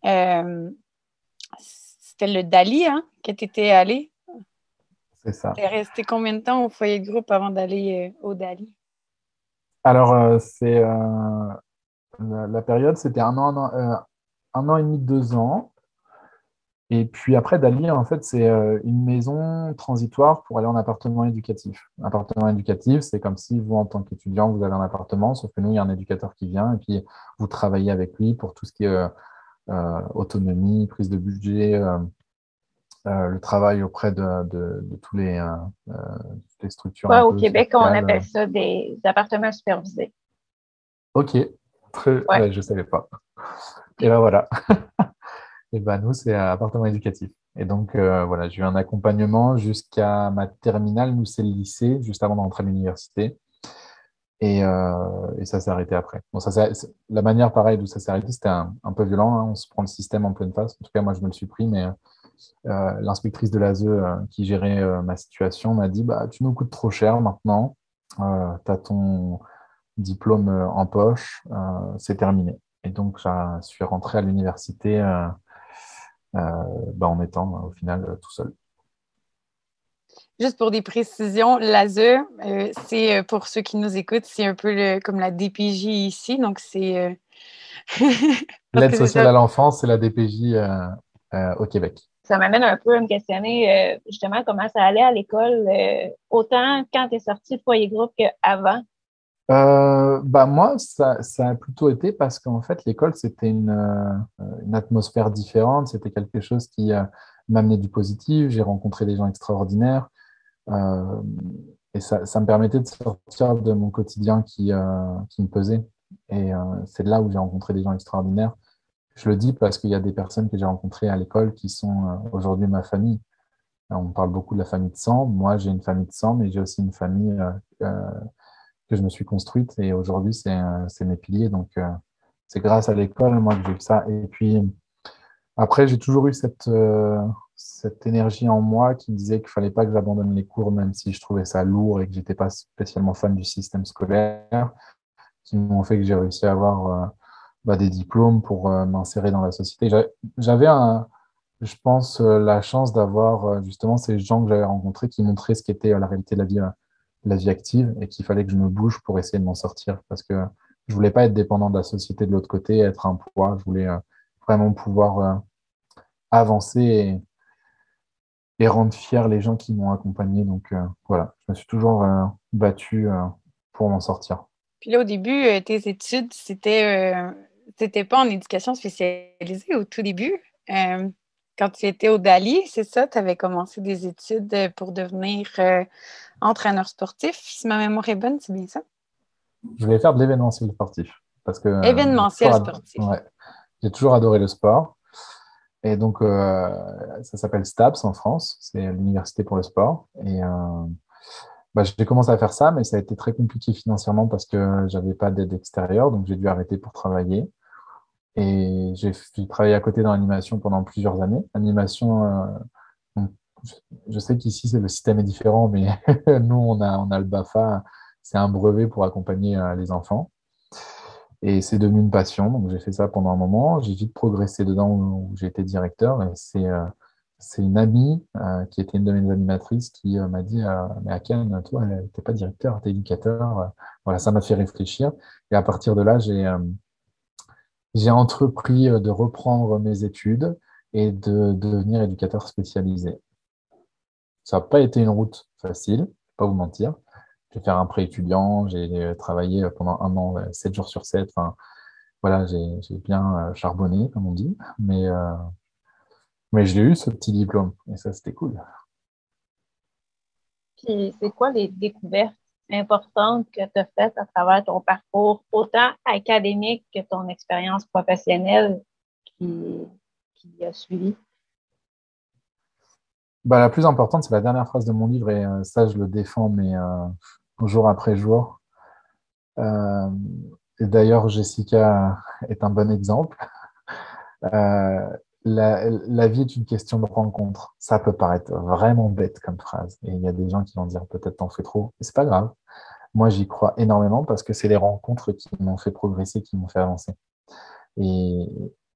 Euh, C'était le Dali, hein, que tu étais allé. C'est ça. Tu es resté combien de temps au foyer de groupe avant d'aller au Dali? Alors, la période, c'était un an et demi, 2 ans. Et puis après, Dali, en fait, c'est une maison transitoire pour aller en appartement éducatif. Un appartement éducatif, c'est comme si vous, en tant qu'étudiant, vous avez un appartement, sauf que nous, il y a un éducateur qui vient et puis vous travaillez avec lui pour tout ce qui est autonomie, prise de budget, le travail auprès de toutes les structures Ouais, un au peu Québec, on sociales. appelle ça des appartements supervisés. Ok, Ouais. ouais, je ne savais pas. Et ben voilà. Et ben nous, c'est un appartement éducatif. Et donc, voilà, j'ai eu un accompagnement jusqu'à ma terminale. Nous, c'est le lycée, juste avant d'entrer à l'université. Et ça s'est arrêté après. Bon, la manière, pareil, d'où ça s'est arrêté, c'était un peu violent, hein. On se prend le système en pleine face. En tout cas, moi, je me le suis pris, mais l'inspectrice de l'ASE qui gérait ma situation m'a dit, bah, tu nous coûtes trop cher maintenant. Tu as ton diplôme en poche, c'est terminé. Et donc, je suis rentré à l'université en étant au final tout seul. Juste pour des précisions, l'ASE, c'est pour ceux qui nous écoutent, c'est un peu comme la DPJ ici. Donc, c'est. Parce L'aide que c'est sociale ça. à l'enfance, c'est la DPJ au Québec. Ça m'amène un peu à me questionner justement comment ça allait à l'école, autant quand tu es sorti de foyer groupe qu'avant. Bah moi, ça a plutôt été parce qu'en fait, l'école, c'était une atmosphère différente, c'était quelque chose qui m'amenait du positif, j'ai rencontré des gens extraordinaires, euh, et ça me permettait de sortir de mon quotidien qui me pesait. Et c'est là où j'ai rencontré des gens extraordinaires. Je le dis parce qu'il y a des personnes que j'ai rencontrées à l'école qui sont aujourd'hui ma famille. On parle beaucoup de la famille de sang. Moi, j'ai une famille de sang, mais j'ai aussi une famille que je me suis construite et aujourd'hui, c'est mes piliers. Donc, c'est grâce à l'école, moi, que j'ai eu ça. Et puis, après, j'ai toujours eu cette énergie en moi qui me disait qu'il fallait pas que j'abandonne les cours, même si je trouvais ça lourd et que j'étais pas spécialement fan du système scolaire, qui m'ont fait que j'ai réussi à avoir des diplômes pour m'insérer dans la société. J'avais je pense, la chance d'avoir justement ces gens que j'avais rencontrés qui montraient ce qu'était la réalité de la vie active et qu'il fallait que je me bouge pour essayer de m'en sortir parce que je voulais pas être dépendant de la société de l'autre côté, être un poids. Je voulais vraiment pouvoir avancer et rendre fiers les gens qui m'ont accompagné. Donc voilà, je me suis toujours battu pour m'en sortir. Puis là, au début, tes études, c'était pas en éducation spécialisée au tout début. quand tu étais au Dali, c'est ça? Tu avais commencé des études pour devenir entraîneur sportif. Si ma mémoire est bonne, c'est bien ça? Je voulais faire de l'événementiel sportif parce que Événementiel sportif. ouais, j'ai toujours adoré le sport. Et donc, ça s'appelle STAPS en France, c'est l'Université pour le sport. Et j'ai commencé à faire ça, mais ça a été très compliqué financièrement parce que j'avais pas d'aide extérieure, donc j'ai dû arrêter pour travailler. Et j'ai travaillé à côté dans l'animation pendant plusieurs années. Animation, donc, je sais qu'ici, le système est différent, mais nous, on a le BAFA, c'est un brevet pour accompagner les enfants. Et c'est devenu une passion, donc j'ai fait ça pendant un moment. J'ai vite progressé dedans où j'ai été directeur. Et c'est une amie qui était une de mes animatrices qui m'a dit mais Akan, toi, t'es pas directeur, t'es éducateur. Voilà, ça m'a fait réfléchir. Et à partir de là, j'ai entrepris de reprendre mes études et de devenir éducateur spécialisé. Ça n'a pas été une route facile, je ne vais pas vous mentir. Je vais faire un pré étudiant, j'ai travaillé pendant un an, 7 jours sur 7. Enfin, voilà, j'ai bien charbonné, comme on dit. Mais j'ai eu ce petit diplôme et ça, c'était cool. Puis, c'est quoi les découvertes importantes que tu as faites à travers ton parcours, autant académique que ton expérience professionnelle qui a suivi? La plus importante, c'est la dernière phrase de mon livre et ça, je le défends, mais jour après jour. Euh, et d'ailleurs, Jessica est un bon exemple. Euh, la vie est une question de rencontre. Ça peut paraître vraiment bête comme phrase. Et il y a des gens qui vont dire peut-être t'en fais trop. Mais c'est pas grave. Moi, j'y crois énormément parce que c'est les rencontres qui m'ont fait progresser, qui m'ont fait avancer. Et,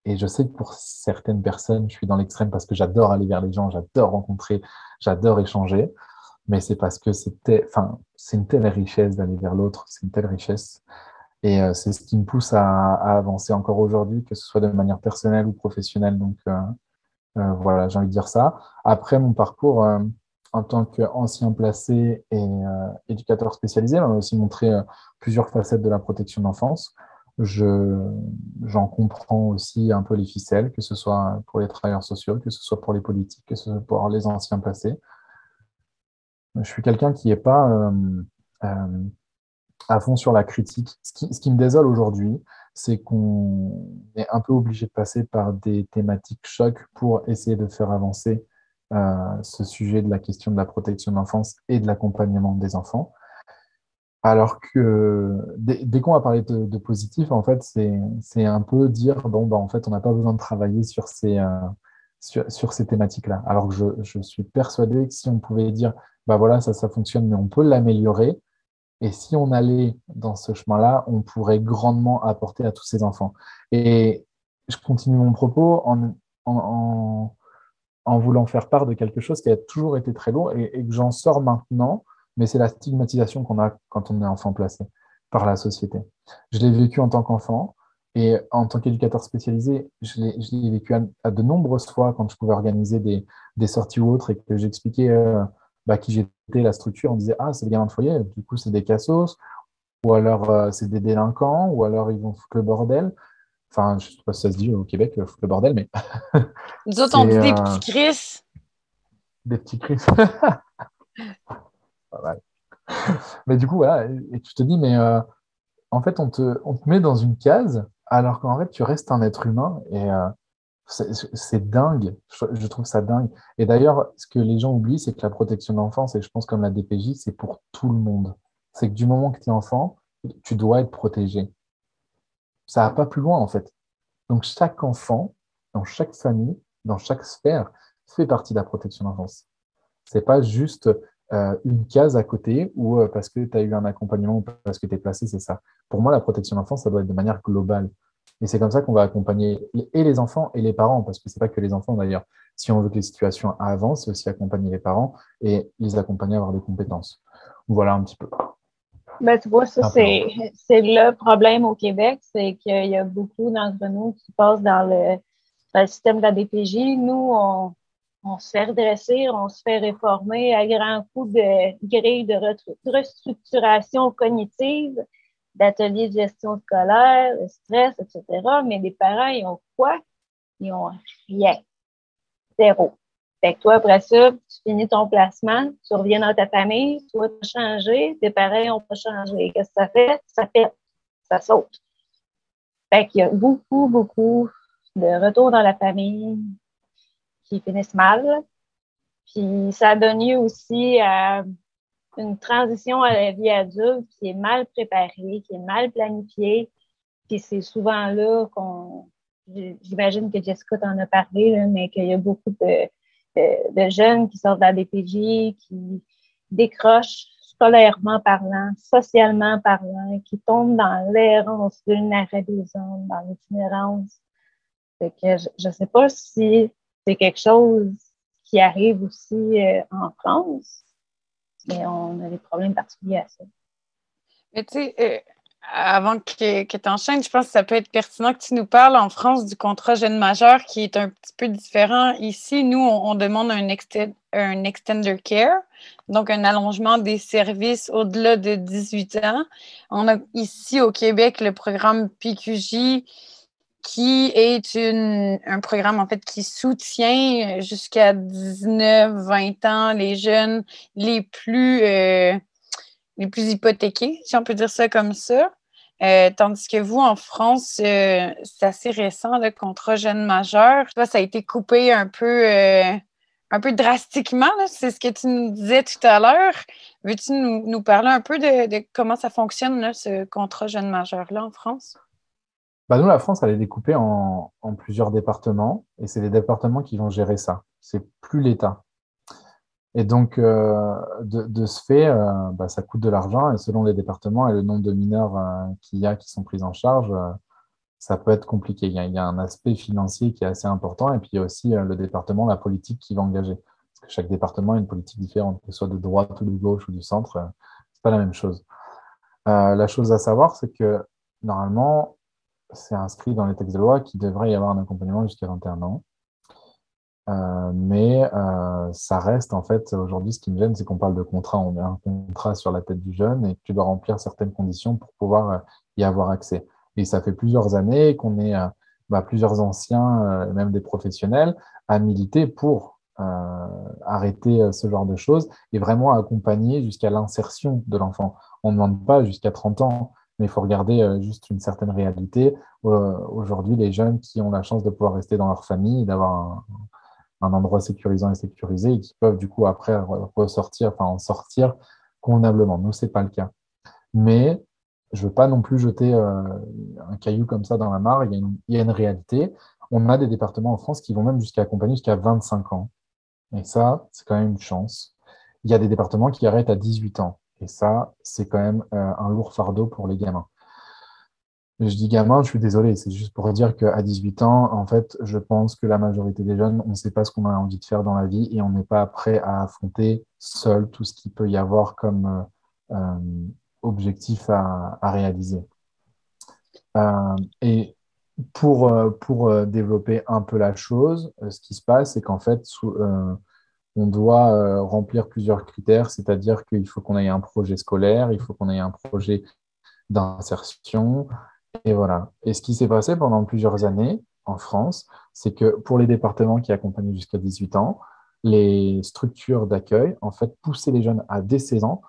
et je sais que pour certaines personnes, je suis dans l'extrême parce que j'adore aller vers les gens, j'adore rencontrer, j'adore échanger. Mais c'est parce que c'est une telle richesse d'aller vers l'autre, c'est une telle richesse. Et c'est ce qui me pousse à avancer encore aujourd'hui, que ce soit de manière personnelle ou professionnelle. Donc voilà, j'ai envie de dire ça. Après, mon parcours en tant qu'ancien placé et éducateur spécialisé m'a aussi montré plusieurs facettes de la protection d'enfance. J'en comprends aussi un peu les ficelles, que ce soit pour les travailleurs sociaux, que ce soit pour les politiques, que ce soit pour les anciens placés. Je suis quelqu'un qui n'est pas euh, à fond sur la critique. Ce qui me désole aujourd'hui, c'est qu'on est un peu obligé de passer par des thématiques chocs pour essayer de faire avancer ce sujet de la question de la protection de l'enfance et de l'accompagnement des enfants. Alors que dès qu'on va parler de positif, en fait, c'est un peu dire, bon, en fait, on n'a pas besoin de travailler sur ces thématiques-là. Alors que je suis persuadé que si on pouvait dire, bah voilà, ça fonctionne, mais on peut l'améliorer, et si on allait dans ce chemin-là, on pourrait grandement apporter à tous ces enfants. Et je continue mon propos en, en voulant faire part de quelque chose qui a toujours été très lourd et que j'en sors maintenant, mais c'est la stigmatisation qu'on a quand on est enfant placé par la société. Je l'ai vécu en tant qu'enfant et en tant qu'éducateur spécialisé, je l'ai vécu à de nombreuses fois quand je pouvais organiser des sorties ou autres et que j'expliquais qui j'étais, la structure. On disait, ah, c'est le gamin de foyer, du coup, c'est des cassos, ou alors c'est des délinquants, ou alors ils vont foutre le bordel. Enfin, je ne sais pas si ça se dit au Québec, foutre le bordel, mais Nous autres, on c'est dit des petits Chris. des petits cris. Pas mal. Mais du coup, voilà, et tu te dis, mais en fait, on te met dans une case, alors qu'en fait, tu restes un être humain, et c'est dingue. Je trouve ça dingue. Et d'ailleurs, ce que les gens oublient, c'est que la protection de l'enfance, et je pense comme la DPJ, c'est pour tout le monde. C'est que du moment que tu es enfant, tu dois être protégé. Ça va pas plus loin, en fait. Donc, chaque enfant, dans chaque famille, dans chaque sphère, fait partie de la protection de l'enfance. C'est pas juste une case à côté ou parce que tu as eu un accompagnement ou parce que tu es placé, c'est ça. Pour moi, la protection de l'enfance, ça doit être de manière globale. Et c'est comme ça qu'on va accompagner et les enfants et les parents, parce que c'est pas que les enfants d'ailleurs. Si on veut que les situations avancent, c'est aussi accompagner les parents et les accompagner à avoir des compétences. Voilà un petit peu. Ben, tu vois, ça, Un peu long. c'est le problème au Québec, c'est qu'il y a beaucoup d'entre nous qui passent dans le système de la DPJ. Nous, on se fait redresser, on se fait réformer à grands coups de grille de restructuration cognitive, d'ateliers de gestion scolaire, de stress, etc. Mais les parents, ils ont quoi? Ils ont rien. zéro. Fait que toi, après ça, tu finis ton placement, tu reviens dans ta famille, toi, tu as changé, tes parents ont pas changé. Qu'est-ce que ça fait? Ça pète, ça saute. Fait qu'il y a beaucoup, beaucoup de retours dans la famille qui finissent mal. Puis ça a donné aussi à une transition à la vie adulte qui est mal préparée, qui est mal planifiée. Puis c'est souvent là j'imagine que Jessica t'en a parlé, là, mais qu'il y a beaucoup de jeunes qui sortent de la DPJ, qui décrochent scolairement parlant, socialement parlant, qui tombent dans l'errance, vulnérabilisante, dans l'itinérance. Fait que je ne sais pas si c'est quelque chose qui arrive aussi en France, mais on a des problèmes particuliers à ça. Mais tu sais, avant que tu enchaînes, je pense que ça peut être pertinent que tu nous parles en France du contrat jeune majeur qui est un petit peu différent. Ici, nous, on demande un extender care, donc un allongement des services au-delà de 18 ans. On a ici au Québec le programme PQJ qui est un programme en fait qui soutient jusqu'à 19-20 ans les jeunes les plus hypothéqués, si on peut dire ça comme ça. Tandis que vous, en France, c'est assez récent, le contrat jeune majeur. Toi, ça a été coupé un peu drastiquement, là. C'est ce que tu nous disais tout à l'heure. Veux-tu nous parler un peu de comment ça fonctionne, là, ce contrat jeune majeur-là en France? Bah nous, la France, elle est découpée en plusieurs départements et c'est les départements qui vont gérer ça. C'est plus l'État. Et donc, de ce fait, bah, ça coûte de l'argent et selon les départements et le nombre de mineurs qu'il y a qui sont pris en charge, ça peut être compliqué. Il y a un aspect financier qui est assez important et puis il y a aussi le département, la politique qui va engager. Parce que chaque département a une politique différente, que ce soit de droite ou de gauche ou du centre, c'est pas la même chose. La chose à savoir, c'est que normalement, c'est inscrit dans les textes de loi qu'il devrait y avoir un accompagnement jusqu'à 21 ans. Mais ça reste, en fait, aujourd'hui, ce qui me gêne, c'est qu'on parle de contrat. On met un contrat sur la tête du jeune et que tu dois remplir certaines conditions pour pouvoir y avoir accès. Et ça fait plusieurs années qu'on est plusieurs anciens, même des professionnels, à militer pour arrêter ce genre de choses et vraiment accompagner jusqu'à l'insertion de l'enfant. On ne demande pas jusqu'à 30 ans, mais il faut regarder juste une certaine réalité. Aujourd'hui, les jeunes qui ont la chance de pouvoir rester dans leur famille, d'avoir un endroit sécurisant et sécurisé et qui peuvent du coup après ressortir, enfin en sortir convenablement. Nous, c'est pas le cas. Mais je veux pas non plus jeter un caillou comme ça dans la mare. Il y a une réalité. On a des départements en France qui vont même jusqu'à accompagner jusqu'à 25 ans. Et ça, c'est quand même une chance. Il y a des départements qui arrêtent à 18 ans. Et ça, c'est quand même un lourd fardeau pour les gamins. Je dis gamin, je suis désolé, c'est juste pour dire qu'à 18 ans, en fait, je pense que la majorité des jeunes, on ne sait pas ce qu'on a envie de faire dans la vie et on n'est pas prêt à affronter seul tout ce qu'il peut y avoir comme objectif à réaliser. Et pour développer un peu la chose, ce qui se passe, c'est qu'en fait, on doit remplir plusieurs critères, c'est-à-dire qu'il faut qu'on ait un projet scolaire, il faut qu'on ait un projet d'insertion, et voilà. Et ce qui s'est passé pendant plusieurs années en France, c'est que pour les départements qui accompagnent jusqu'à 18 ans, les structures d'accueil, en fait, poussaient les jeunes à dès 16 ans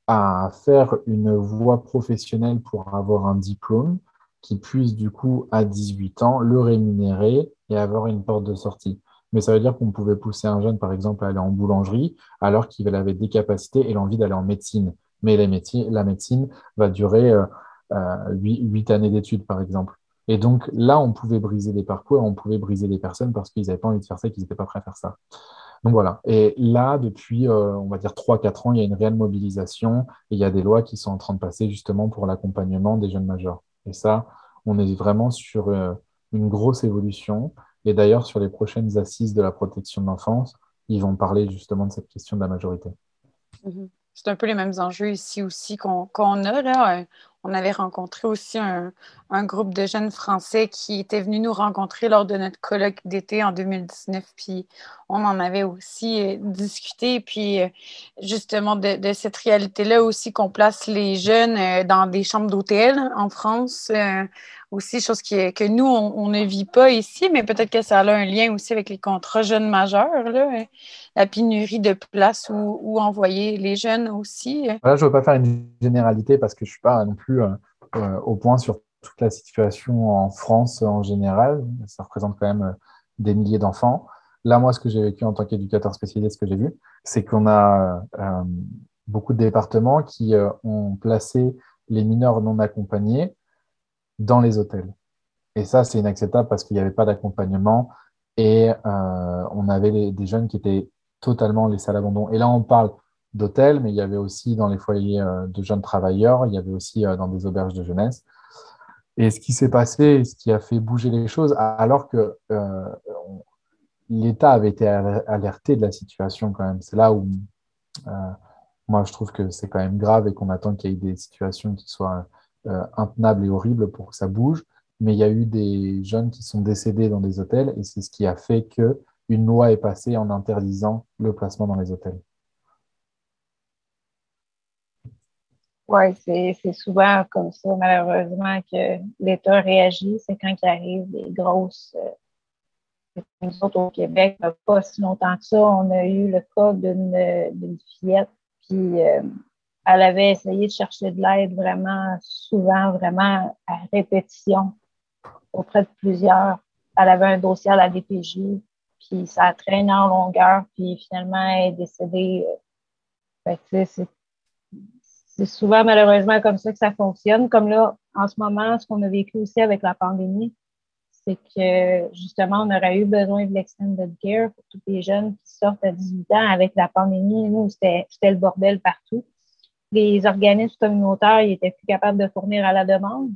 à faire une voie professionnelle pour avoir un diplôme qui puisse, du coup, à 18 ans, le rémunérer et avoir une porte de sortie. Mais ça veut dire qu'on pouvait pousser un jeune, par exemple, à aller en boulangerie alors qu'il avait des capacités et l'envie d'aller en médecine. Mais la médecine va durer 8 années d'études, par exemple. Et donc là, on pouvait briser des parcours, on pouvait briser des personnes parce qu'ils n'avaient pas envie de faire ça, qu'ils n'étaient pas prêts à faire ça. Donc voilà. Et là, depuis, on va dire 3-4 ans, il y a une réelle mobilisation et il y a des lois qui sont en train de passer justement pour l'accompagnement des jeunes majeurs. Et ça, on est vraiment sur une grosse évolution. Et d'ailleurs, sur les prochaines assises de la protection de l'enfance, ils vont parler justement de cette question de la majorité. C'est un peu les mêmes enjeux ici aussi qu'on a, là. on avait rencontré aussi un groupe de jeunes Français qui étaient venus nous rencontrer lors de notre colloque d'été en 2019. Puis on en avait aussi discuté. Puis justement, de cette réalité-là aussi qu'on place les jeunes dans des chambres d'hôtel en France. Aussi, chose que nous, on ne vit pas ici, mais peut-être que ça a un lien aussi avec les contrats jeunes majeurs, là, la pénurie de places où envoyer les jeunes aussi. Là, je ne veux pas faire une généralité parce que je ne suis pas non plus au point sur toute la situation en France en général. Ça représente quand même des milliers d'enfants. Là, moi, ce que j'ai vécu en tant qu'éducateur spécialisé, ce que j'ai vu, c'est qu'on a beaucoup de départements qui ont placé les mineurs non accompagnés dans les hôtels. Et ça, c'est inacceptable parce qu'il n'y avait pas d'accompagnement et on avait des jeunes qui étaient totalement laissés à l'abandon. Et là, on parle d'hôtels, mais il y avait aussi dans les foyers de jeunes travailleurs, il y avait aussi dans des auberges de jeunesse. Et ce qui s'est passé, ce qui a fait bouger les choses, alors que l'État avait été alerté de la situation quand même. C'est là où euh, moi, je trouve que c'est quand même grave et qu'on attend qu'il y ait des situations qui soient intenables et horribles pour que ça bouge. Mais il y a eu des jeunes qui sont décédés dans des hôtels et c'est ce qui a fait qu'une loi est passée en interdisant le placement dans les hôtels. Oui, c'est souvent comme ça, malheureusement, que l'État réagit. C'est quand il arrive des grosses. Nous autres, au Québec, il n'y a pas si longtemps que ça, on a eu le cas d'une fillette, puis elle avait essayé de chercher de l'aide vraiment souvent, vraiment à répétition, auprès de plusieurs. Elle avait un dossier à la DPJ, puis ça a traîné en longueur, puis finalement, elle est décédée. Fait que, c'est souvent malheureusement comme ça que ça fonctionne. Comme là, en ce moment, ce qu'on a vécu aussi avec la pandémie, c'est que justement, on aurait eu besoin de l'extended care pour tous les jeunes qui sortent à 18 ans. Avec la pandémie, nous, c'était le bordel partout. Les organismes communautaires, ils étaient plus capables de fournir à la demande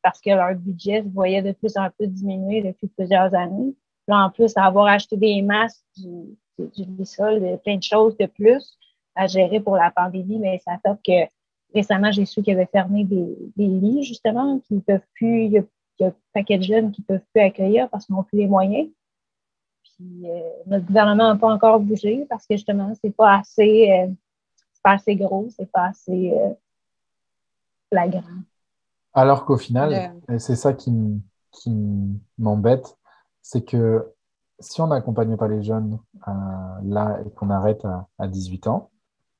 parce que leur budget se voyait de plus en plus diminuer depuis plusieurs années. Là, en plus, avoir acheté des masques, du Lysol, plein de choses de plus à gérer pour la pandémie, mais ça fait que récemment, j'ai su qu'ils avaient fermé des lits, justement, qui ne peuvent plus, il y a un paquet de jeunes qui ne peuvent plus accueillir parce qu'ils n'ont plus les moyens. Puis notre gouvernement n'a pas encore bougé parce que justement, c'est pas assez gros, c'est pas assez flagrant. Alors qu'au final, et c'est ça qui m'embête, c'est que si on n'accompagne pas les jeunes là et qu'on arrête à 18 ans,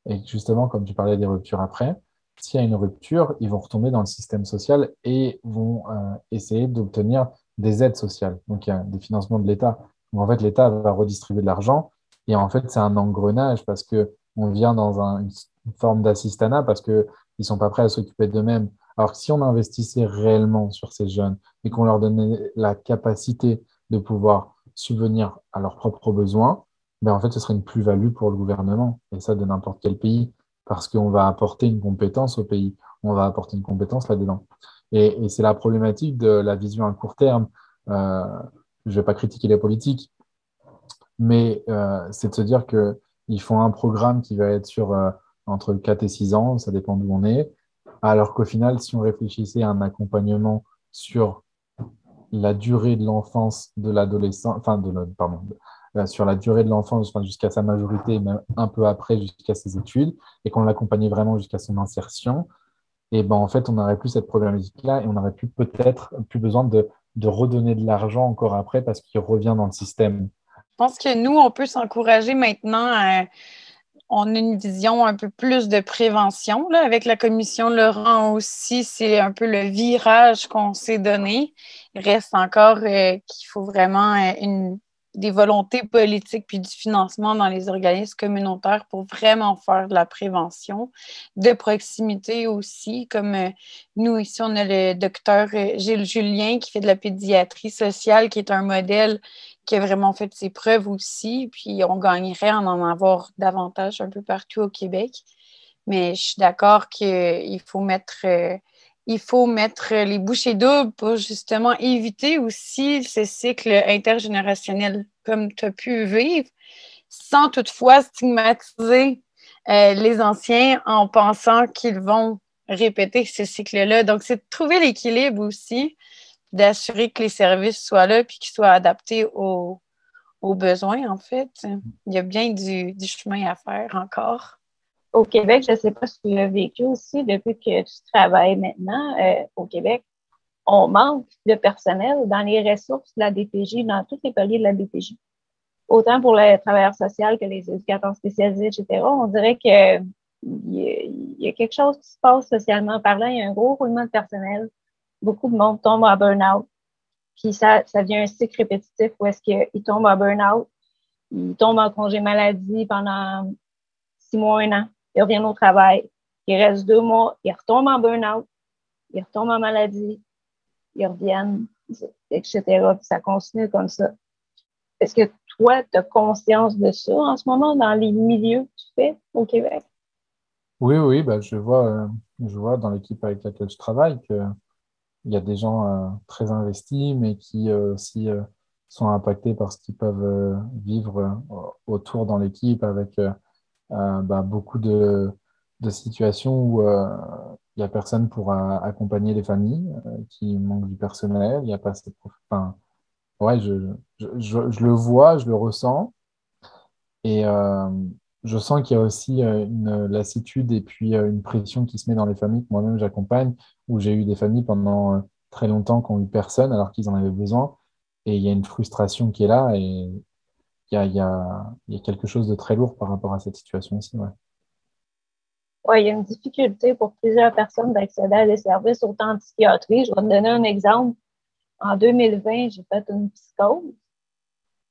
et que justement, comme tu parlais des ruptures après, s'il y a une rupture, ils vont retomber dans le système social et vont essayer d'obtenir des aides sociales. Donc, il y a des financements de l'État. Donc, en fait, l'État va redistribuer de l'argent et en fait, c'est un engrenage parce qu'on vient dans une forme d'assistanat parce qu'ils ne sont pas prêts à s'occuper d'eux-mêmes. Alors que si on investissait réellement sur ces jeunes et qu'on leur donnait la capacité de pouvoir subvenir à leurs propres besoins, ben en fait, ce serait une plus-value pour le gouvernement, et ça de n'importe quel pays, parce qu'on va apporter une compétence au pays, on va apporter une compétence là-dedans. Et c'est la problématique de la vision à court terme. Euh, je ne vais pas critiquer les politiques, mais c'est de se dire qu'ils font un programme qui va être sur entre 4 et 6 ans, ça dépend d'où on est, alors qu'au final, si on réfléchissait à un accompagnement sur la durée de l'enfance de l'adolescent, pardon, sur la durée de l'enfance jusqu'à sa majorité, même un peu après, jusqu'à ses études, et qu'on l'accompagnait vraiment jusqu'à son insertion, et ben en fait, on n'aurait plus cette problématique-là et on n'aurait plus peut-être plus besoin de redonner de l'argent encore après parce qu'il revient dans le système. Je pense que nous, on peut s'encourager maintenant on a une vision un peu plus de prévention. Là. Avec la commission Laurent aussi, c'est un peu le virage qu'on s'est donné. Il reste encore qu'il faut vraiment des volontés politiques puis du financement dans les organismes communautaires pour vraiment faire de la prévention, de proximité aussi. Comme nous, ici, on a le docteur Gilles Julien qui fait de la pédiatrie sociale, qui est un modèle qui a vraiment fait ses preuves aussi, puis on gagnerait à en avoir davantage un peu partout au Québec. Mais je suis d'accord qu'il faut mettre les bouchées doubles pour justement éviter aussi ce cycle intergénérationnel comme tu as pu vivre, sans toutefois stigmatiser les anciens en pensant qu'ils vont répéter ce cycle-là. Donc, c'est de trouver l'équilibre aussi, d'assurer que les services soient là puis qu'ils soient adaptés aux besoins, en fait. Il y a bien du chemin à faire encore. Au Québec, je ne sais pas si tu l'as vécu aussi depuis que tu travailles maintenant. Au Québec, on manque de personnel dans les ressources de la DPJ, dans tous les paliers de la DPJ. Autant pour les travailleurs sociaux que les éducateurs spécialisés, etc. On dirait qu'il y a quelque chose qui se passe socialement parlant. Il y a un gros roulement de personnel. Beaucoup de monde tombe en burn-out. Puis ça devient un cycle répétitif où est-ce qu'il tombe en burn-out, il tombe en congé maladie pendant 6 mois, 1 an. Il revient au travail. Il reste 2 mois, il retombe en burn-out, il retombe en maladie, ils reviennent, etc. Puis ça continue comme ça. Est-ce que toi, tu as conscience de ça en ce moment dans les milieux que tu fais au Québec? Oui, bah, je vois dans l'équipe avec laquelle je travaille qu'il y a des gens très investis, mais qui aussi sont impactés par ce qu'ils peuvent vivre autour dans l'équipe avec bah, beaucoup de situations où il n'y a personne pour accompagner les familles qui manquent du personnel, il n'y a pas assez de enfin, ouais, je le vois, je le ressens. Et je sens qu'il y a aussi une lassitude et puis une pression qui se met dans les familles que moi-même j'accompagne, où j'ai eu des familles pendant très longtemps qui n'ont eu personne alors qu'ils en avaient besoin. Et il y a une frustration qui est là et il y a quelque chose de très lourd par rapport à cette situation aussi. Ouais. Oui, il y a une difficulté pour plusieurs personnes d'accéder à des services, autant en psychiatrie. Je vais te donner un exemple. En 2020, j'ai fait une psychose.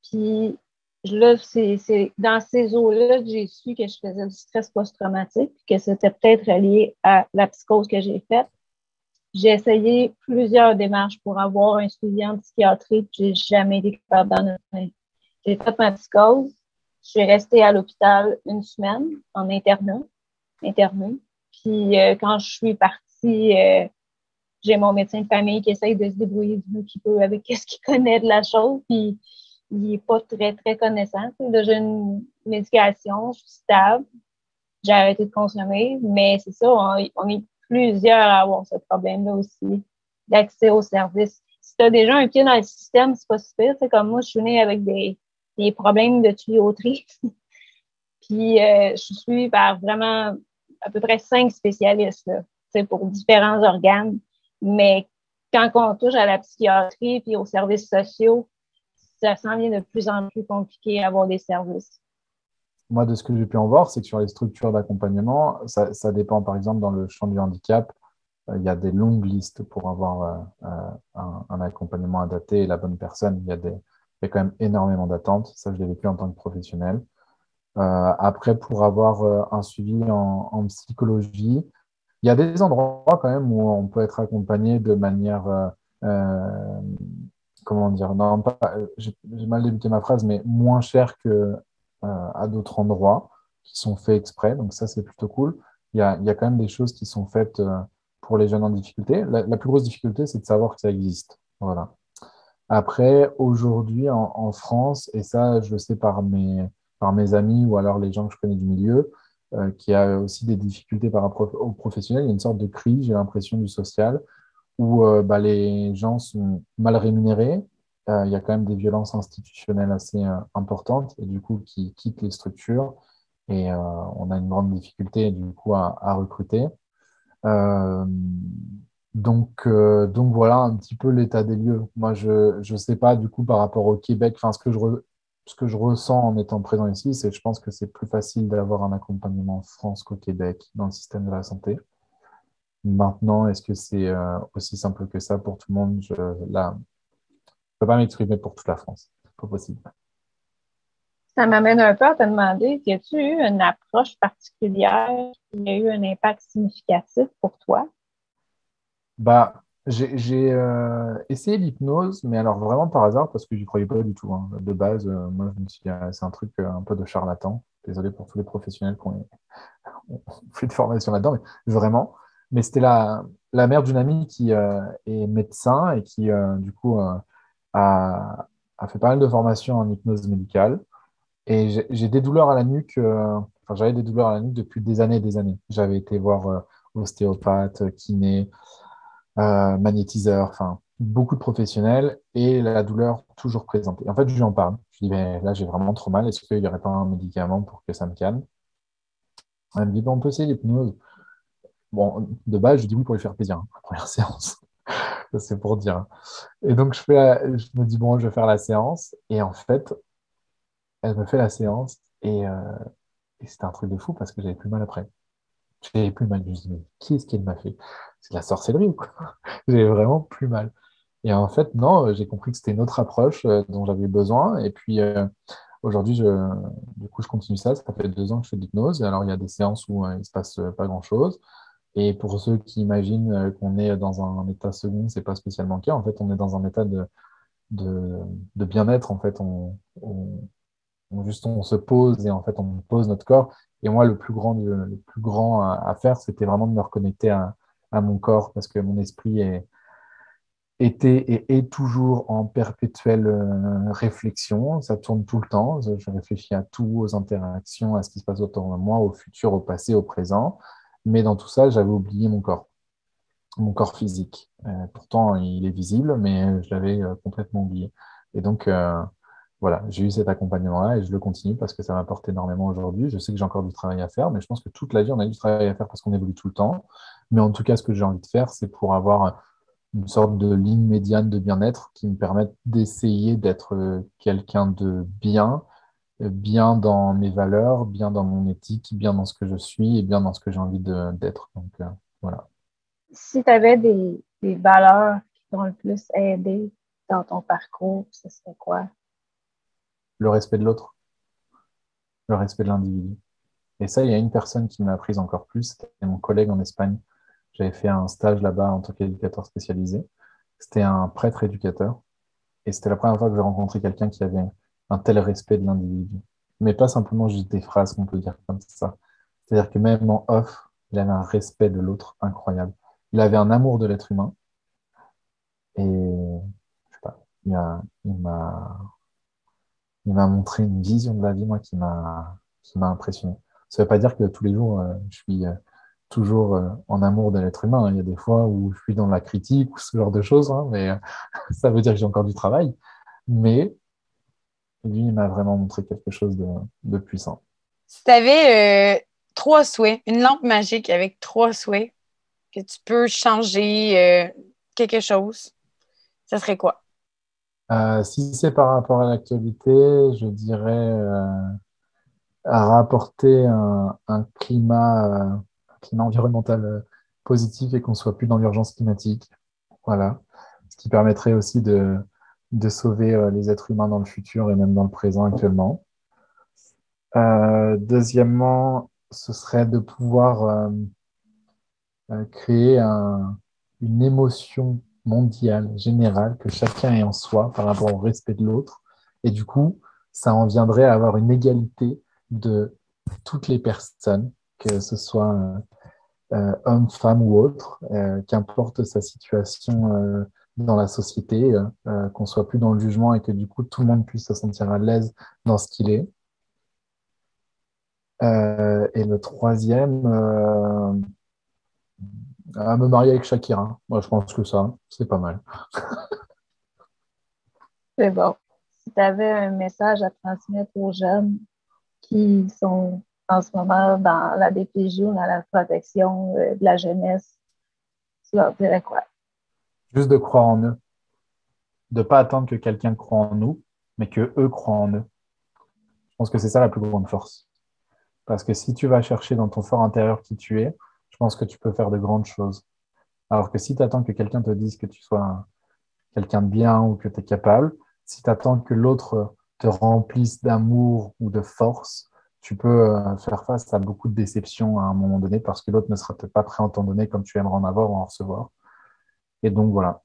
Puis là, c'est dans ces eaux-là que j'ai su que je faisais du stress post-traumatique, que c'était peut-être lié à la psychose que j'ai faite. J'ai essayé plusieurs démarches pour avoir un suivi en psychiatrie, puis j'ai jamais été capable d'en obtenir. J'ai fait ma psychose. Je suis restée à l'hôpital 1 semaine en internée. Puis quand je suis partie, j'ai mon médecin de famille qui essaye de se débrouiller du mieux qu'il peut avec ce qu'il connaît de la chose. Puis il n'est pas très, très connaissant. Là, j'ai une médication, je suis stable, j'ai arrêté de consommer, mais c'est ça, on est plusieurs à avoir ce problème-là aussi, d'accès aux services. Si tu as déjà un pied dans le système, c'est pas super. C'est comme moi, je suis née avec des problèmes de tuyauterie. Puis je suis suivie par vraiment à peu près 5 spécialistes là, pour différents organes. Mais quand on touche à la psychiatrie puis aux services sociaux, ça s'en vient de plus en plus compliqué à avoir des services. Moi, de ce que j'ai pu en voir, c'est que sur les structures d'accompagnement, ça dépend, par exemple, dans le champ du handicap, il y a des longues listes pour avoir un accompagnement adapté et la bonne personne. Il y a quand même énormément d'attentes. Ça, je l'ai vécu en tant que professionnel. Après, pour avoir un suivi en psychologie, il y a des endroits quand même où on peut être accompagné de manière, euh, comment dire, non, pas, j'ai mal débuté ma phrase, mais moins cher que à d'autres endroits qui sont faits exprès. Donc ça, c'est plutôt cool. Il y a quand même des choses qui sont faites pour les jeunes en difficulté. La plus grosse difficulté, c'est de savoir que ça existe. Voilà. Après, aujourd'hui, en France, et ça, je le sais par mes amis ou alors les gens que je connais du milieu, qui a aussi des difficultés par rapport aux professionnels, il y a une sorte de crise, j'ai l'impression, du social, où bah, les gens sont mal rémunérés. Il y a quand même des violences institutionnelles assez importantes et du coup qui quittent les structures et on a une grande difficulté du coup à recruter. Euh, donc voilà un petit peu l'état des lieux. Moi, je sais pas du coup par rapport au Québec, enfin ce que je ressens en étant présent ici, c'est que je pense que c'est plus facile d'avoir un accompagnement en France qu'au Québec dans le système de la santé. Maintenant, est-ce que c'est aussi simple que ça pour tout le monde? Là, je peux pas m'exprimer pour toute la France. C'est pas possible. Ça m'amène un peu à te demander, as-tu eu une approche particulière qui a eu un impact significatif pour toi? Bah, j'ai essayé l'hypnose, mais alors vraiment par hasard, parce que j'y croyais pas du tout, hein. De base, moi, je me suis dit, ah, c'est un truc un peu de charlatan. Désolé pour tous les professionnels qui ont fait de formation là-dedans, mais vraiment. Mais c'était la mère d'une amie qui est médecin et qui, du coup, a fait pas mal de formations en hypnose médicale. Et j'ai des douleurs à la nuque, enfin, j'avais des douleurs à la nuque depuis des années et des années. J'avais été voir ostéopathe, kiné, magnétiseur, enfin, beaucoup de professionnels et la douleur toujours présente. Et en fait, je lui en parle. Je lui dis, mais là, j'ai vraiment trop mal. Est-ce qu'il n'y aurait pas un médicament pour que ça me calme? Elle me dit, bon, on peut essayer l'hypnose. Bon, de base, je dis oui pour lui faire plaisir, hein, la première séance. Ça, c'est pour dire. Et donc, je me dis, bon, je vais faire la séance. Et en fait, elle me fait la séance et c'était un truc de fou parce que j'avais plus mal après. J'avais plus mal. Je me dis, mais qui est-ce qu'elle m'a fait? C'est de la sorcellerie ou quoi? J'avais vraiment plus mal. Et en fait, non, j'ai compris que c'était une autre approche dont j'avais besoin. Et puis, aujourd'hui, du coup, je continue ça. Ça fait 2 ans que je fais de l'hypnose. Alors, il y a des séances où il se passe pas grand-chose. Et pour ceux qui imaginent qu'on est dans un état second, c'est pas spécialement le cas. En fait, on est dans un état de, de bien-être. En fait, on se pose et en fait, on pose notre corps. Et moi, le plus grand à faire, c'était vraiment de me reconnecter à mon corps parce que mon esprit était et est toujours en perpétuelle réflexion. Ça tourne tout le temps. Je réfléchis à tout, aux interactions, à ce qui se passe autour de moi, au futur, au passé, au présent. Mais dans tout ça, j'avais oublié mon corps physique. Pourtant, il est visible, mais je l'avais complètement oublié. Et donc, voilà, j'ai eu cet accompagnement-là et je le continue parce que ça m'apporte énormément aujourd'hui. Je sais que j'ai encore du travail à faire, mais je pense que toute la vie, on a du travail à faire parce qu'on évolue tout le temps. Mais en tout cas, ce que j'ai envie de faire, c'est pour avoir une sorte de ligne médiane de bien-être qui me permette d'essayer d'être quelqu'un de bien, bien dans mes valeurs, bien dans mon éthique, bien dans ce que je suis et bien dans ce que j'ai envie d'être. Donc, voilà. Si tu avais des valeurs qui t'ont le plus aidé dans ton parcours, ce serait quoi? Le respect de l'autre, le respect de l'individu. Et ça, il y a une personne qui m'a appris encore plus, c'était mon collègue en Espagne. J'avais fait un stage là-bas en tant qu'éducateur spécialisé. C'était un prêtre éducateur. Et c'était la première fois que j'ai rencontré quelqu'un qui avait un tel respect de l'individu. Mais pas simplement juste des phrases qu'on peut dire comme ça. C'est-à-dire que même en off, il avait un respect de l'autre incroyable. Il avait un amour de l'être humain. Et je sais pas, il m'a montré une vision de la vie, moi, qui m'a impressionné. Ça veut pas dire que tous les jours, je suis toujours en amour de l'être humain, hein. Il y a des fois où je suis dans la critique ou ce genre de choses, hein, mais ça veut dire que j'ai encore du travail. Mais lui, il m'a vraiment montré quelque chose de puissant. Si tu avais 3 souhaits, une lampe magique avec 3 souhaits, que tu peux changer quelque chose, ça serait quoi? Si c'est par rapport à l'actualité, je dirais à rapporter un climat environnemental positif et qu'on soit plus dans l'urgence climatique. Voilà. Ce qui permettrait aussi de sauver les êtres humains dans le futur et même dans le présent actuellement. Deuxièmement, ce serait de pouvoir créer une émotion mondiale, générale, que chacun ait en soi par rapport au respect de l'autre. Et du coup, ça en viendrait à avoir une égalité de toutes les personnes, que ce soit homme, femme ou autre, qu'importe sa situation dans la société, qu'on soit plus dans le jugement et que du coup tout le monde puisse se sentir à l'aise dans ce qu'il est. Et le troisième, à me marier avec Shakira. Moi, je pense que ça, c'est pas mal. C'est bon. Si tu avais un message à transmettre aux jeunes qui sont en ce moment dans la DPJ ou dans la protection de la jeunesse, tu leur dirais quoi? Juste de croire en eux, de pas attendre que quelqu'un croie en nous, mais que eux croient en eux. Je pense que c'est ça la plus grande force. Parce que si tu vas chercher dans ton fort intérieur qui tu es, je pense que tu peux faire de grandes choses. Alors que si tu attends que quelqu'un te dise que tu sois quelqu'un de bien ou que tu es capable, si tu attends que l'autre te remplisse d'amour ou de force, tu peux faire face à beaucoup de déceptions à un moment donné parce que l'autre ne sera peut-être pas prêt à t'en donner comme tu aimerais en avoir ou en recevoir. Et donc voilà.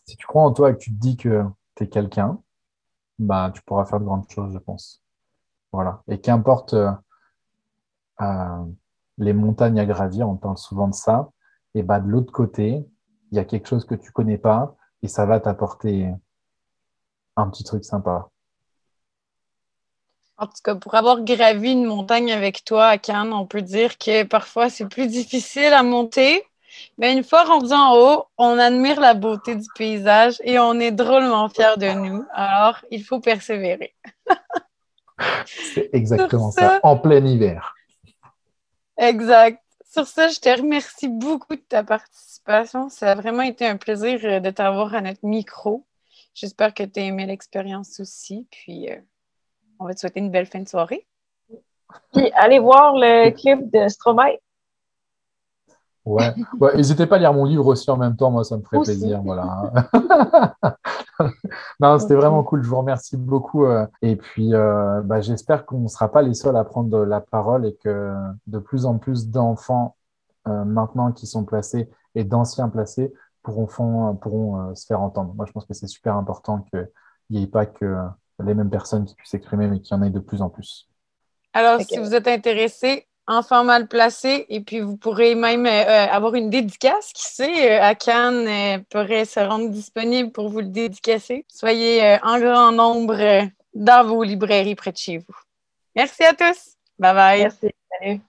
Si tu crois en toi et que tu te dis que tu es quelqu'un, bah, tu pourras faire de grandes choses, je pense. Voilà. Et qu'importe euh, les montagnes à gravir, on parle souvent de ça, et bah, de l'autre côté, il y a quelque chose que tu connais pas et ça va t'apporter un petit truc sympa. En tout cas, pour avoir gravi une montagne avec toi à Cannes, on peut dire que parfois c'est plus difficile à monter. Mais une fois rendu en haut, on admire la beauté du paysage et on est drôlement fiers de nous. Alors, il faut persévérer. C'est Sur exactement ça, ça, en plein hiver. exact. Sur ça, je te remercie beaucoup de ta participation. Ça a vraiment été un plaisir de t'avoir à notre micro. J'espère que tu as aimé l'expérience aussi. Puis, on va te souhaiter une belle fin de soirée. Puis allez voir le clip de Stromae Ouais. N'hésitez pas à lire mon livre aussi en même temps, moi ça me ferait aussi. plaisir. Voilà. Non, c'était vraiment cool, je vous remercie beaucoup. Et puis j'espère qu'on ne sera pas les seuls à prendre la parole et que de plus en plus d'enfants maintenant qui sont placés et d'anciens placés pourront se faire entendre. Moi je pense que c'est super important qu'il n'y ait pas que les mêmes personnes qui puissent s'exprimer, mais qu'il y en ait de plus en plus. Alors, Fait si que, vous êtes intéressé, enfant mal placé, et puis vous pourrez même avoir une dédicace, qui sait, à Cannes pourrait se rendre disponible pour vous le dédicacer. Soyez en grand nombre dans vos librairies près de chez vous. Merci à tous. Bye bye. merci. Salut.